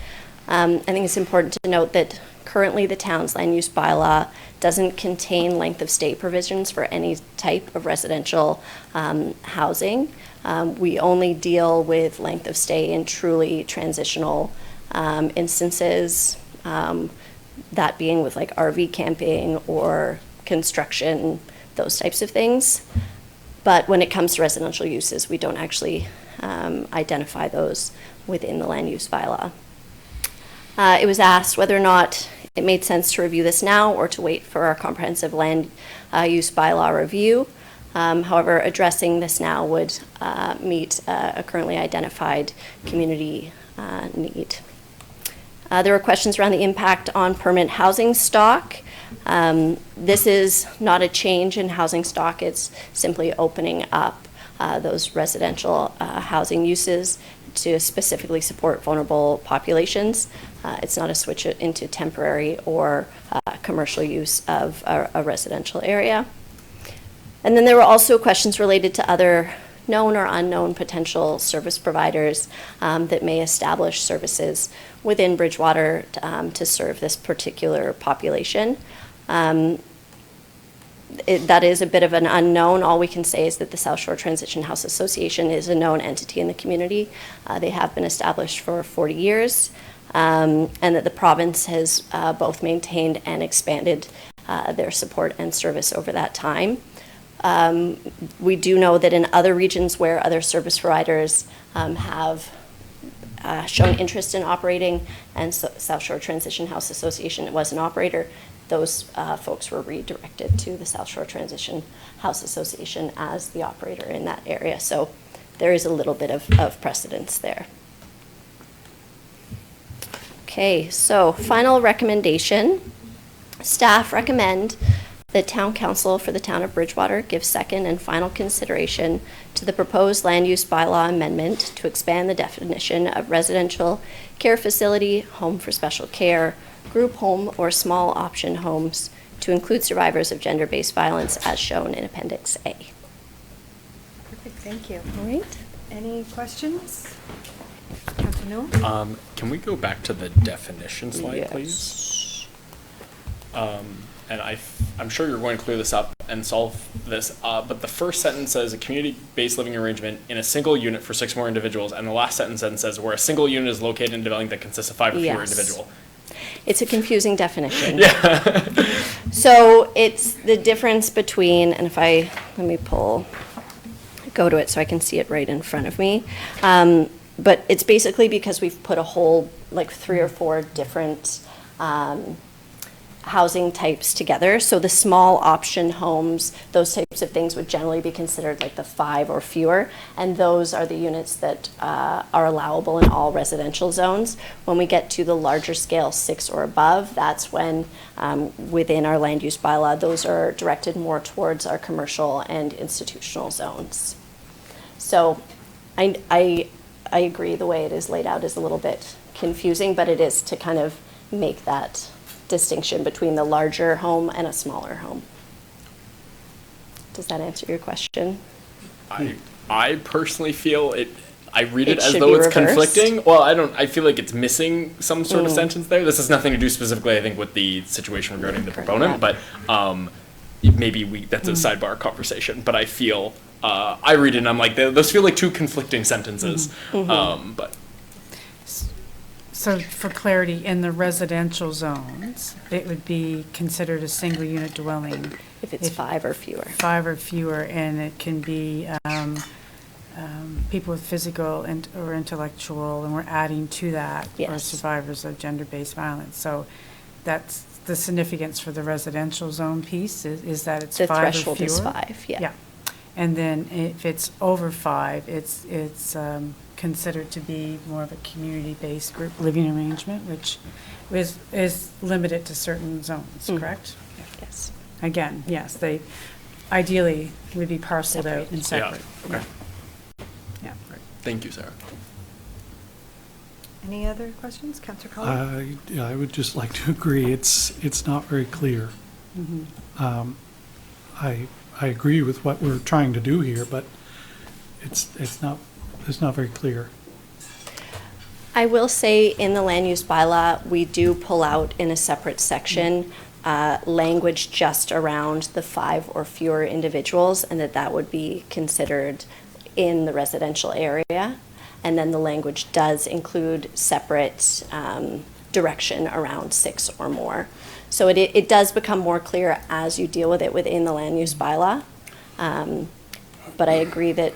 S13: I think it's important to note that currently the town's land use bylaw doesn't contain length of stay provisions for any type of residential housing. We only deal with length of stay in truly transitional instances, that being with like RV camping or construction, those types of things. But when it comes to residential uses, we don't actually identify those within the land use bylaw. It was asked whether or not it made sense to review this now or to wait for our comprehensive land use bylaw review. However, addressing this now would meet a currently identified community need. There were questions around the impact on permanent housing stock. This is not a change in housing stock. It's simply opening up those residential housing uses to specifically support vulnerable populations. It's not a switch into temporary or commercial use of a residential area. And then there were also questions related to other known or unknown potential service providers that may establish services within Bridgewater to serve this particular population. That is a bit of an unknown. All we can say is that the South Shore Transition House Association is a known entity in the community. They have been established for 40 years, and that the province has both maintained and expanded their support and service over that time. We do know that in other regions where other service providers have shown interest in operating, and South Shore Transition House Association was an operator, those folks were redirected to the South Shore Transition House Association as the operator in that area. So there is a little bit of precedence there. Okay, so final recommendation. Staff recommend the Town Council for the Town of Bridgewater give second and final consideration to the proposed land use bylaw amendment to expand the definition of residential care facility, home for special care, group home, or small option homes to include survivors of gender-based violence as shown in Appendix A.
S5: Perfect, thank you.
S13: All right.
S5: Any questions? Councilor Newell?
S4: Can we go back to the definition slide,
S13: Yes.
S4: please? And I'm sure you're going to clear this up and solve this, but the first sentence says a community-based living arrangement in a single unit for 6 more individuals, and the last sentence then says where a single unit is located in a dwelling that consists of 5 or fewer
S13: Yes.
S4: individual.
S13: It's a confusing definition. So it's the difference between, and let me go to it so I can see it right in front of me. But it's basically because we've put a whole, like 3 or 4 different housing types together. So the small option homes, those types of things would generally be considered like the 5 or fewer, and those are the units that are allowable in all residential zones. When we get to the larger scale, 6 or above, that's when within our land use bylaw, those are directed more towards our commercial and institutional zones. So I agree the way it is laid out is a little bit confusing, but it is to kind of make that distinction between the larger home and a smaller home. Does that answer your question?
S4: I personally feel I read it as
S13: should
S4: though
S13: be
S4: it's
S13: reversed.
S4: conflicting. Well, I feel like it's missing some sort of sentence there. This has nothing to do specifically, I think, with the situation regarding the proponent, but maybe that's a sidebar conversation. But I feel, I read it and I'm like, those feel like 2 conflicting sentences. But
S7: So for clarity, in the residential zones, it would be considered a single unit dwelling.
S13: If it's 5 or fewer.
S7: 5 or fewer, and it can be people with physical or intellectual, and we're adding to that, or
S13: Yes.
S7: survivors of gender-based violence. So that's the significance for the residential zone piece, is that it's
S13: The
S7: 5 or fewer?
S13: threshold is 5, yeah.
S7: And then if it's over 5, it's considered to be more of a community-based group living arrangement, which is limited to certain zones, correct?
S13: Yes.
S7: Again, yes, they ideally would be parceled out and separate.
S4: Yeah, okay.
S7: Yeah.
S4: Thank you, Sarah.
S5: Any other questions? Councillor Cullen?
S8: Yeah, I would just like to agree, it's not very clear. I agree with what we're trying to do here, but it's not very clear.
S13: I will say in the land use bylaw, we do pull out in a separate section language just around the 5 or fewer individuals, and that would be considered in the residential area. And then the language does include separate direction around 6 or more. So it does become more clear as you deal with it within the land use bylaw. But I agree that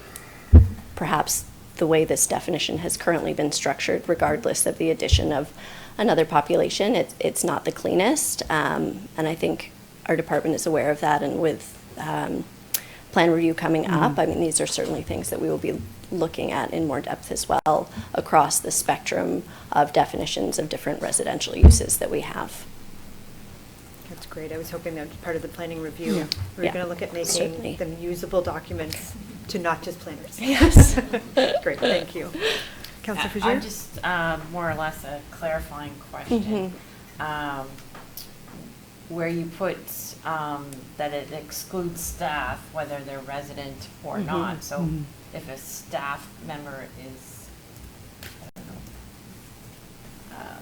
S13: perhaps the way this definition has currently been structured, regardless of the addition of another population, it's not the cleanest. And I think our department is aware of that, and with plan review coming up, I mean, these are certainly things that we will be looking at in more depth as well across the spectrum of definitions of different residential uses that we have.
S5: That's great. I was hoping that was part of the planning review.
S7: Yeah.
S5: We're
S13: Yeah,
S5: going to look at making
S13: certainly.
S5: them usable documents to not just planners.
S13: Yes.
S5: Great, thank you. Councillor Fugere?
S10: I'm just more or less a clarifying question. Where you put that it excludes staff, whether they're resident or not. So if a staff member is, I don't know,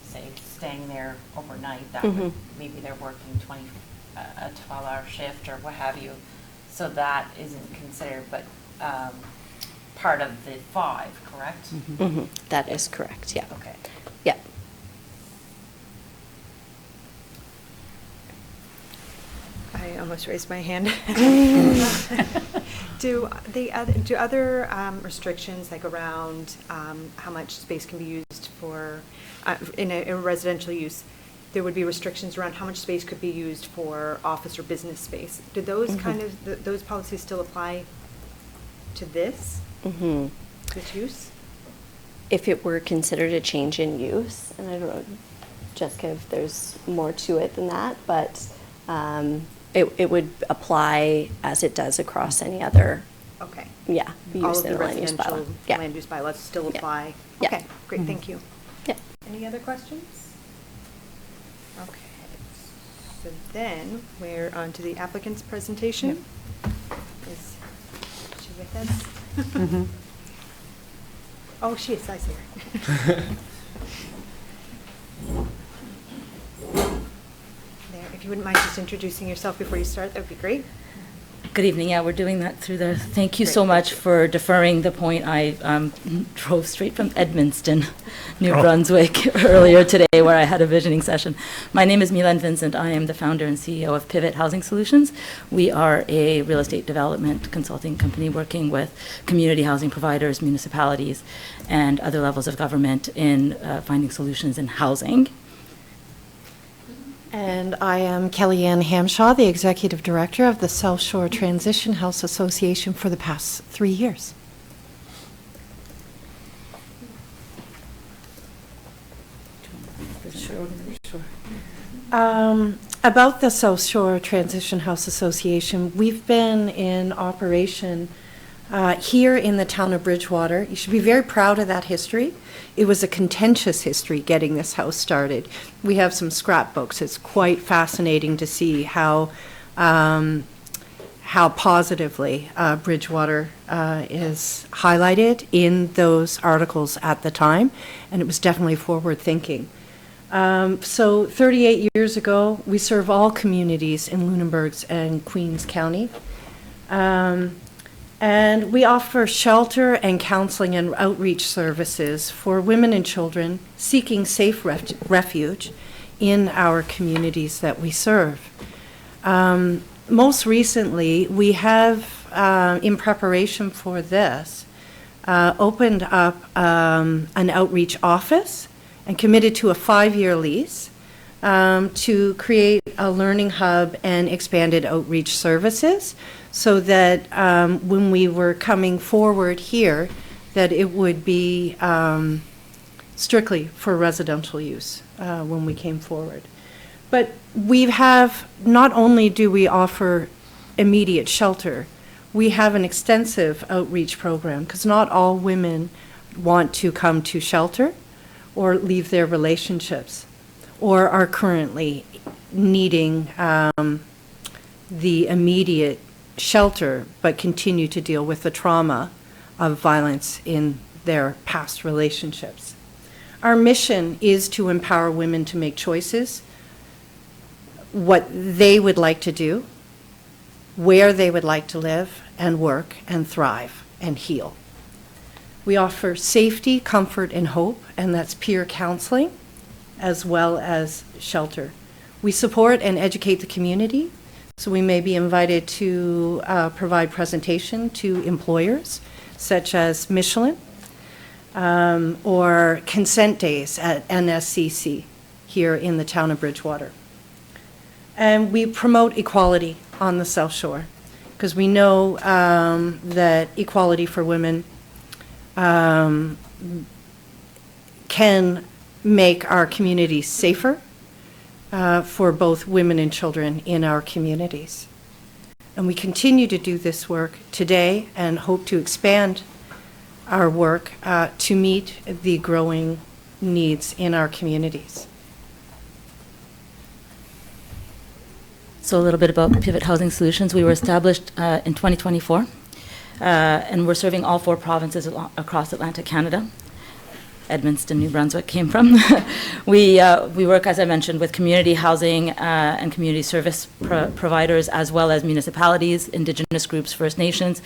S10: say staying there overnight, that would, maybe they're working a 12-hour shift or what have you. So that isn't considered, but part of the 5, correct?
S13: That is correct, yeah.
S10: Okay.
S13: Yeah.
S5: I almost raised my hand. Do other restrictions, like around how much space can be used for, in a residential use, there would be restrictions around how much space could be used for office or business space. Do those kind of, those policies still apply to this? This use?
S13: If it were considered a change in use, and I don't know, Jessica, if there's more to it than that, but it would apply as it does across any other,
S5: Okay.
S13: yeah,
S5: All
S13: use
S5: of
S13: in
S5: the
S13: the land use bylaw.
S5: residential
S13: Yeah.
S5: land use bylaws still
S13: Yeah.
S5: apply?
S13: Yeah.
S5: Okay, great, thank you.
S13: Yeah.
S5: Any other questions? Okay, so then we're on to the applicant's presentation. Is she with us? Oh, she is, I see her. There, if you wouldn't mind just introducing yourself before you start, that would be great.
S15: Good evening. Yeah, we're doing that through the, thank you so much for deferring the point. I drove straight from Edmundston, New Brunswick, earlier today where I had a visioning session. My name is Milan Vincent. I am the founder and CEO of Pivot Housing Solutions. We are a real estate development consulting company working with community housing providers, municipalities, and other levels of government in finding solutions in housing.
S16: And I am Kellyanne Hamshaw, the Executive Director of the South Shore Transition House Association for the past 3 years. About the South Shore Transition House Association, we've been in operation here in the town of Bridgewater. You should be very proud of that history. It was a contentious history getting this house started. We have some scrapbooks. It's quite fascinating to see how positively Bridgewater is highlighted in those articles at the time, and it was definitely forward thinking. So 38 years ago, we serve all communities in Lunenburg and Queens County. And we offer shelter and counseling and outreach services for women and children seeking safe refuge in our communities that we serve. Most recently, we have, in preparation for this, opened up an outreach office and committed to a 5-year lease to create a learning hub and expanded outreach services, so that when we were coming forward here, that it would be strictly for residential use when we came forward. But we have, not only do we offer immediate shelter, we have an extensive outreach program, because not all women want to come to shelter or leave their relationships, or are currently needing the immediate shelter, but continue to deal with the trauma of violence in their past relationships. Our mission is to empower women to make choices, what they would like to do, where they would like to live and work and thrive and heal. We offer safety, comfort, and hope, and that's peer counseling as well as shelter. We support and educate the community. So we may be invited to provide presentation to employers such as Michelin or consent days at NSCC here in the town of Bridgewater. And we promote equality on the South Shore, because we know that equality for women can make our communities safer for both women and children in our communities. And we continue to do this work today and hope to expand our work to meet the growing needs in our communities.
S15: So a little bit about Pivot Housing Solutions. We were established in 2024, and we're serving all 4 provinces across Atlantic Canada. Edmundston, New Brunswick came from. We work, as I mentioned, with community housing and community service providers, as well as municipalities, Indigenous groups, First Nations,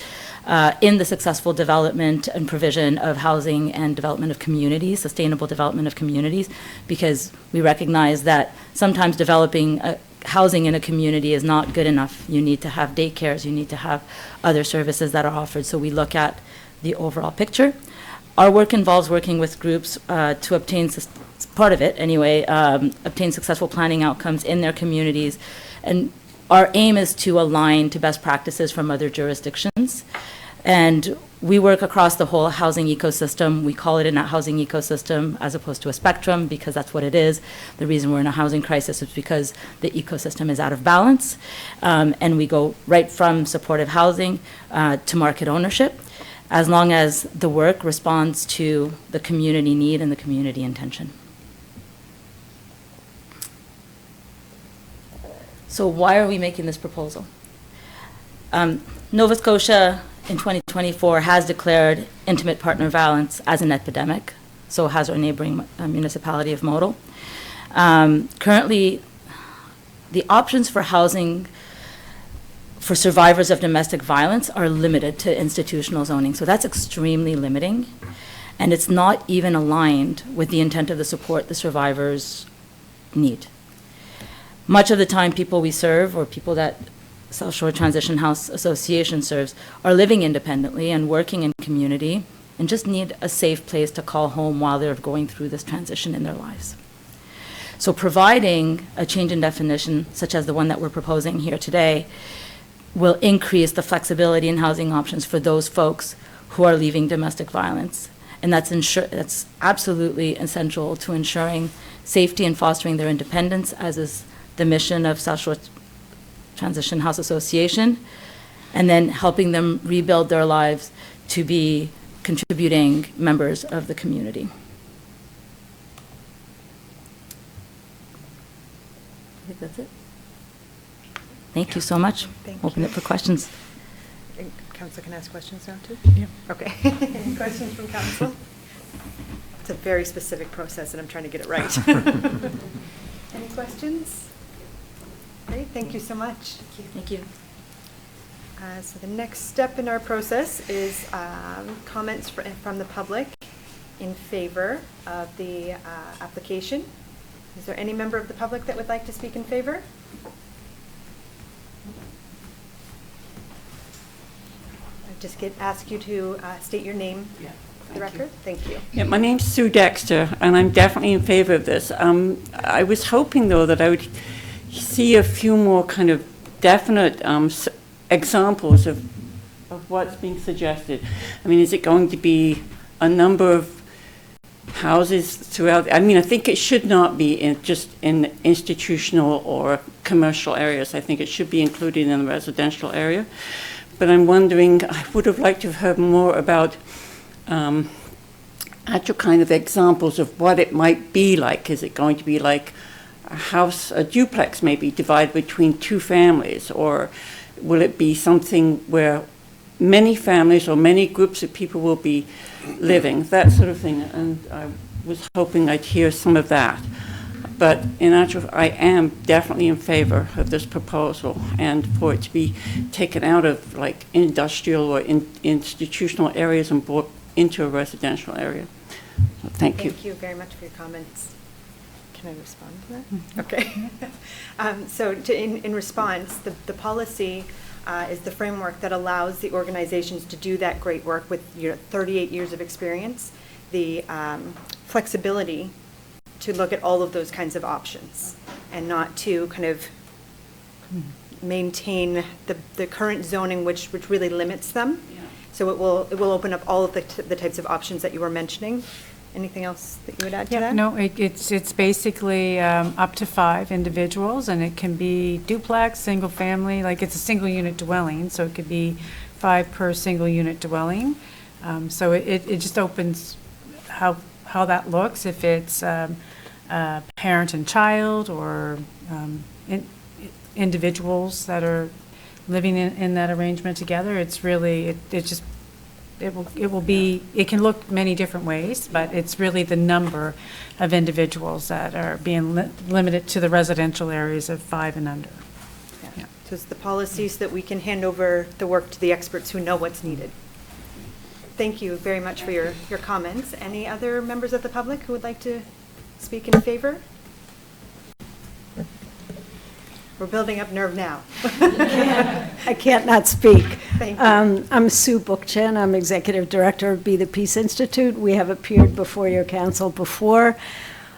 S15: in the successful development and provision of housing and development of communities, sustainable development of communities, because we recognize that sometimes developing housing in a community is not good enough. You need to have daycares, you need to have other services that are offered, so we look at the overall picture. Our work involves working with groups to obtain, part of it anyway, obtain successful planning outcomes in their communities. And our aim is to align to best practices from other jurisdictions. And we work across the whole housing ecosystem. We call it a housing ecosystem as opposed to a spectrum, because that's what it is. The reason we're in a housing crisis is because the ecosystem is out of balance. And we go right from supportive housing to market ownership, as long as the work responds to the community need and the community intention. So why are we making this proposal? Nova Scotia in 2024 has declared intimate partner violence as an epidemic, so has our neighboring municipality of Model. Currently, the options for housing for survivors of domestic violence are limited to institutional zoning. So that's extremely limiting. And it's not even aligned with the intent of the support the survivors need. Much of the time, people we serve, or people that South Shore Transition House Association serves, are living independently and working in community and just need a safe place to call home while they're going through this transition in their lives. So providing a change in definition, such as the one that we're proposing here today, will increase the flexibility in housing options for those folks who are leaving domestic violence. And that's absolutely essential to ensuring safety and fostering their independence, as is the mission of South Shore Transition House Association, and then helping them rebuild their lives to be contributing members of the community. I think that's it. Thank you so much. Open it for questions.
S5: Council can ask questions now too?
S8: Yeah.
S5: Okay. Any questions from council? It's a very specific process and I'm trying to get it right. Any questions? Great, thank you so much.
S15: Thank you.
S5: So the next step in our process is comments from the public in favor of the application. Is there any member of the public that would like to speak in favor? I just ask you to state your name for the record. Thank you.
S14: Yeah, my name's Sue Dexter, and I'm definitely in favor of this. I was hoping, though, that I would see a few more kind of definite examples of what's being suggested. I mean, is it going to be a number of houses throughout? I mean, I think it should not be just in institutional or commercial areas. I think it should be included in the residential area. But I'm wondering, I would have liked to have heard more about actual kind of examples of what it might be like. Is it going to be like a house, a duplex maybe divided between two families, or will it be something where many families or many groups of people will be living, that sort of thing? And I was hoping I'd hear some of that. But in actual, I am definitely in favor of this proposal, and for it to be taken out of like industrial or institutional areas and brought into a residential area. So thank you.
S5: Thank you very much for your comments. Can I respond to that? Okay. So in response, the policy is the framework that allows the organizations to do that great work with 38 years of experience, the flexibility to look at all of those kinds of options and not to kind of maintain the current zoning, which really limits them. Yeah. So it will open up all of the types of options that you were mentioning. Anything else that you would add to that?
S7: No, it's basically up to 5 individuals, and it can be duplex, single family, like it's a single unit dwelling, so it could be 5 per single unit dwelling. So it just opens how that looks, if it's parent and child, or individuals that are living in that arrangement together. It's really, it can look many different ways, but it's really the number of individuals that are being limited to the residential areas of 5 and under.
S5: Yeah. So it's the policies that we can hand over the work to the experts who know what's needed. Thank you very much for your comments. Any other members of the public who would like to speak in favor? We're building up nerve now.
S17: I can't not speak.
S5: Thank you.
S17: I'm Sue Bookchin. I'm Executive Director of Be the Peace Institute. We have appeared before your council before.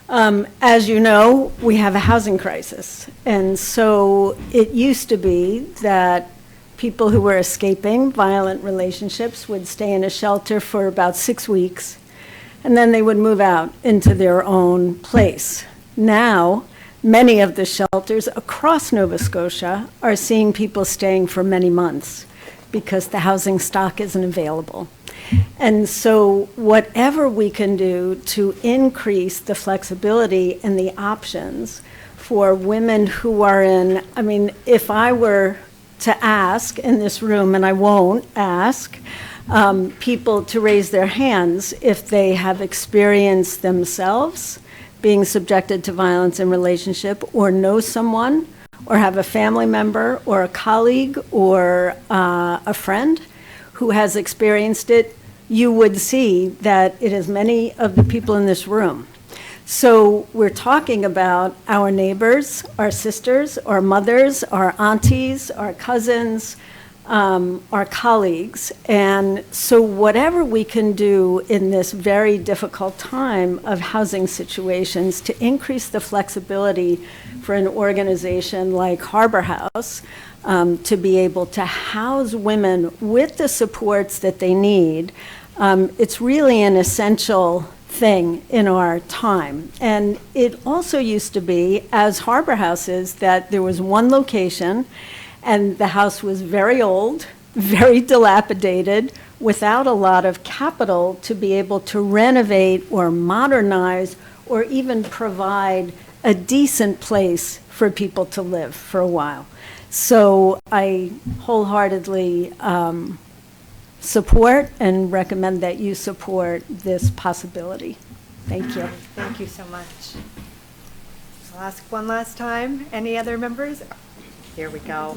S17: As you know, we have a housing crisis. And so it used to be that people who were escaping violent relationships would stay in a shelter for about 6 weeks, and then they would move out into their own place. Now, many of the shelters across Nova Scotia are seeing people staying for many months because the housing stock isn't available. And so whatever we can do to increase the flexibility and the options for women who are in, I mean, if I were to ask in this room, and I won't ask, people to raise their hands if they have experienced themselves being subjected to violence in relationship, or know someone, or have a family member or a colleague or a friend who has experienced it, you would see that it is many of the people in this room. So we're talking about our neighbors, our sisters, our mothers, our aunties, our cousins, our colleagues. And so whatever we can do in this very difficult time of housing situations to increase the flexibility for an organization like Harbor House to be able to house women with the supports that they need, it's really an essential thing in our time. And it also used to be, as Harbor House is, that there was one location and the house was very old, very dilapidated, without a lot of capital to be able to renovate or modernize or even provide a decent place for people to live for a while. So I wholeheartely support and recommend that you support this possibility. Thank you.
S5: Thank you so much. I'll ask one last time. Any other members? Here we go.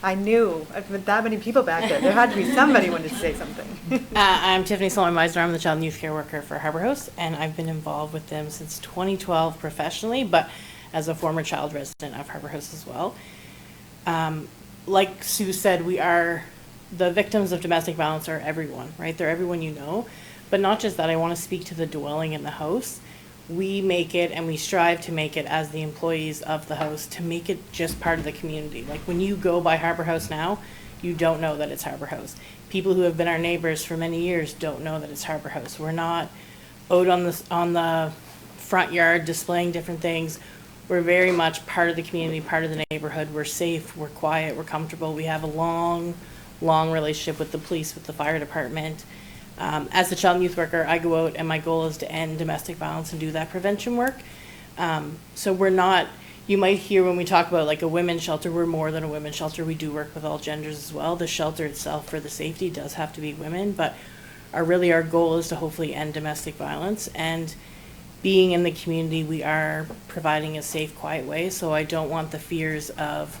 S5: I knew with that many people back there had to be somebody wanted to say something.
S18: I'm Tiffany Solomon-Meisner. I'm the child and youth care worker for Harbor House, and I've been involved with them since 2012 professionally, but as a former child resident of Harbor House as well. Like Sue said, we are, the victims of domestic violence are everyone, right? They're everyone you know. But not just that, I want to speak to the dwelling in the house. We make it and we strive to make it as the employees of the house to make it just part of the community. Like when you go by Harbor House now, you don't know that it's Harbor House. People who have been our neighbors for many years don't know that it's Harbor House. We're not out on the front yard displaying different things. We're very much part of the community, part of the neighborhood. We're safe, we're quiet, we're comfortable. We have a long relationship with the police, with the fire department. As a child and youth worker, I go out and my goal is to end domestic violence and do that prevention work. So we're not, you might hear when we talk about like a women's shelter, we're more than a women's shelter. We do work with all genders as well. The shelter itself for the safety does have to be women, but our goal is to hopefully end domestic violence. And being in the community, we are providing a safe, quiet way. So I don't want the fears of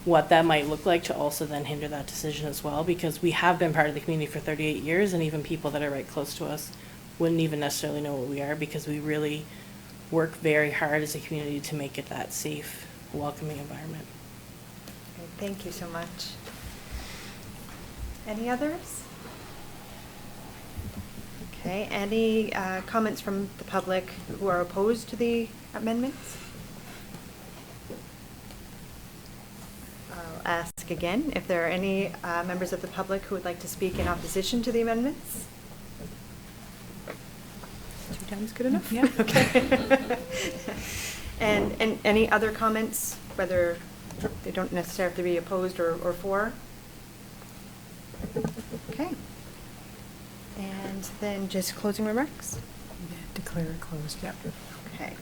S18: what that might look like to also then hinder that decision as well, because we have been part of the community for 38 years, and even people that are right close to us wouldn't even necessarily know what we are, because we really work very hard as a community to make it that safe, welcoming environment.
S5: Thank you so much. Any others? Okay, any comments from the public who are opposed to the amendments? I'll ask again if there are any members of the public who would like to speak in opposition to the amendments. 2 times good enough?
S7: Yeah.
S5: Okay. And any other comments, whether they don't necessarily have to be opposed or for? Okay. And then just closing remarks?
S7: Declare it closed, yep.
S5: Okay.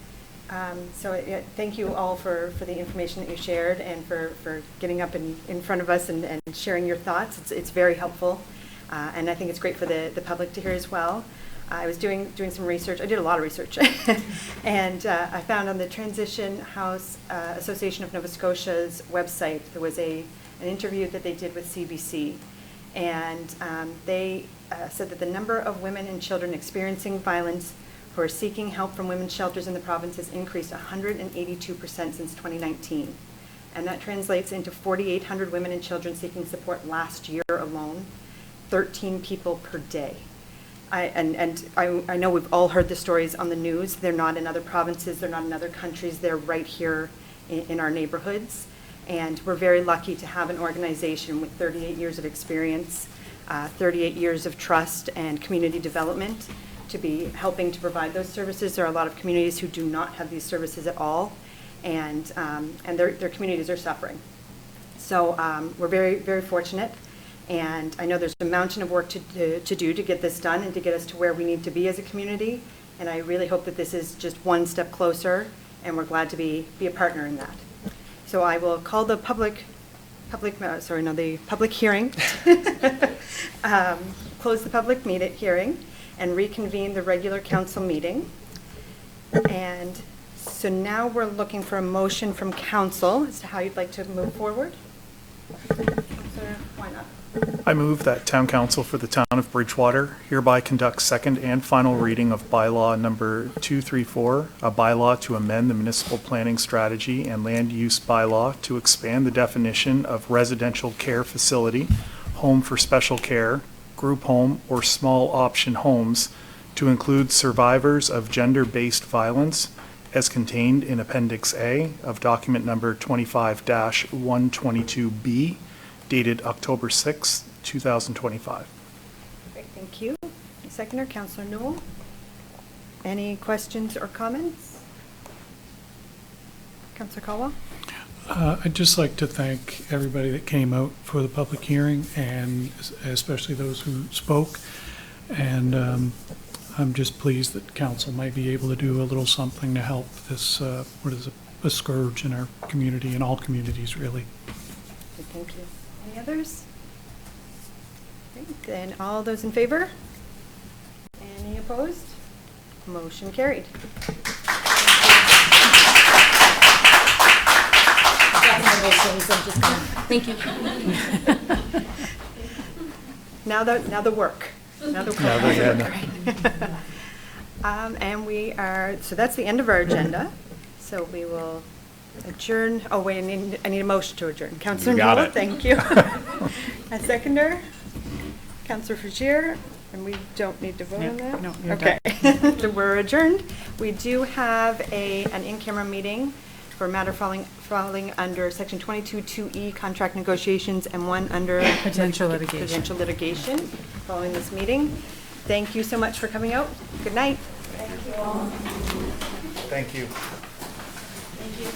S5: So thank you all for the information that you shared and for getting up in front of us and sharing your thoughts. It's very helpful. And I think it's great for the public to hear as well. I was doing some research. I did a lot of research. And I found on the Transition House Association of Nova Scotia's website, there was an interview that they did with CBC. And they said that the number of women and children experiencing violence who are seeking help from women's shelters in the province has increased 182% since 2019. And that translates into 4,800 women and children seeking support last year alone, 13 people per day. I know we've all heard the stories on the news. They're not in other provinces, they're not in other countries, they're right here in our neighborhoods. And we're very lucky to have an organization with 38 years of experience, 38 years of trust and community development to be helping to provide those services. There are a lot of communities who do not have these services at all, and their communities are suffering. So we're very, very fortunate, and I know there's a mountain of work to do to get this done and to get us to where we need to be as a community, and I really hope that this is just one step closer, and we're glad to be a partner in that. So I will call the public hearing, close the public hearing, and reconvene the regular council meeting. And So now we're looking for a motion from council as to how you'd like to move forward. Councillor, why not?
S11: I move that Town Council for the Town of Bridgewater hereby conducts second and final reading of bylaw number 234, a bylaw to amend the municipal planning strategy and land use bylaw to expand the definition of residential care facility, home for special care, group home, or small option homes to include survivors of gender-based violence as contained in Appendix A of document number 25-122B, dated October 6, 2025.
S5: Great, thank you. Seconder, Councillor Newell. Any questions or comments? Councillor Caldwell?
S8: I'd just like to thank everybody that came out for the public hearing, and especially those who spoke. And I'm just pleased that council might be able to do a little something to help this, what is a scourge in our community, in all communities, really.
S5: Thank you. Any others? Great, then all those in favor? Any opposed? Motion carried.
S15: Thank you.
S5: Now the work. Now the work. And we are, so that's the end of our agenda. So we will adjourn. Oh, wait, I need a motion to adjourn. Councillor Newell, thank you. A seconder, Councillor Fagier, and we don't need to vote on that?
S7: No, you're
S5: okay. So we're adjourned. We do have an in-camera meeting for a matter falling under Section 22(2)E, contract negotiations, and one under
S7: Potential litigation.
S5: Potential litigation following this meeting. Thank you so much for coming out. Good night.
S11: Thank you all. Thank you.
S5: Thank you.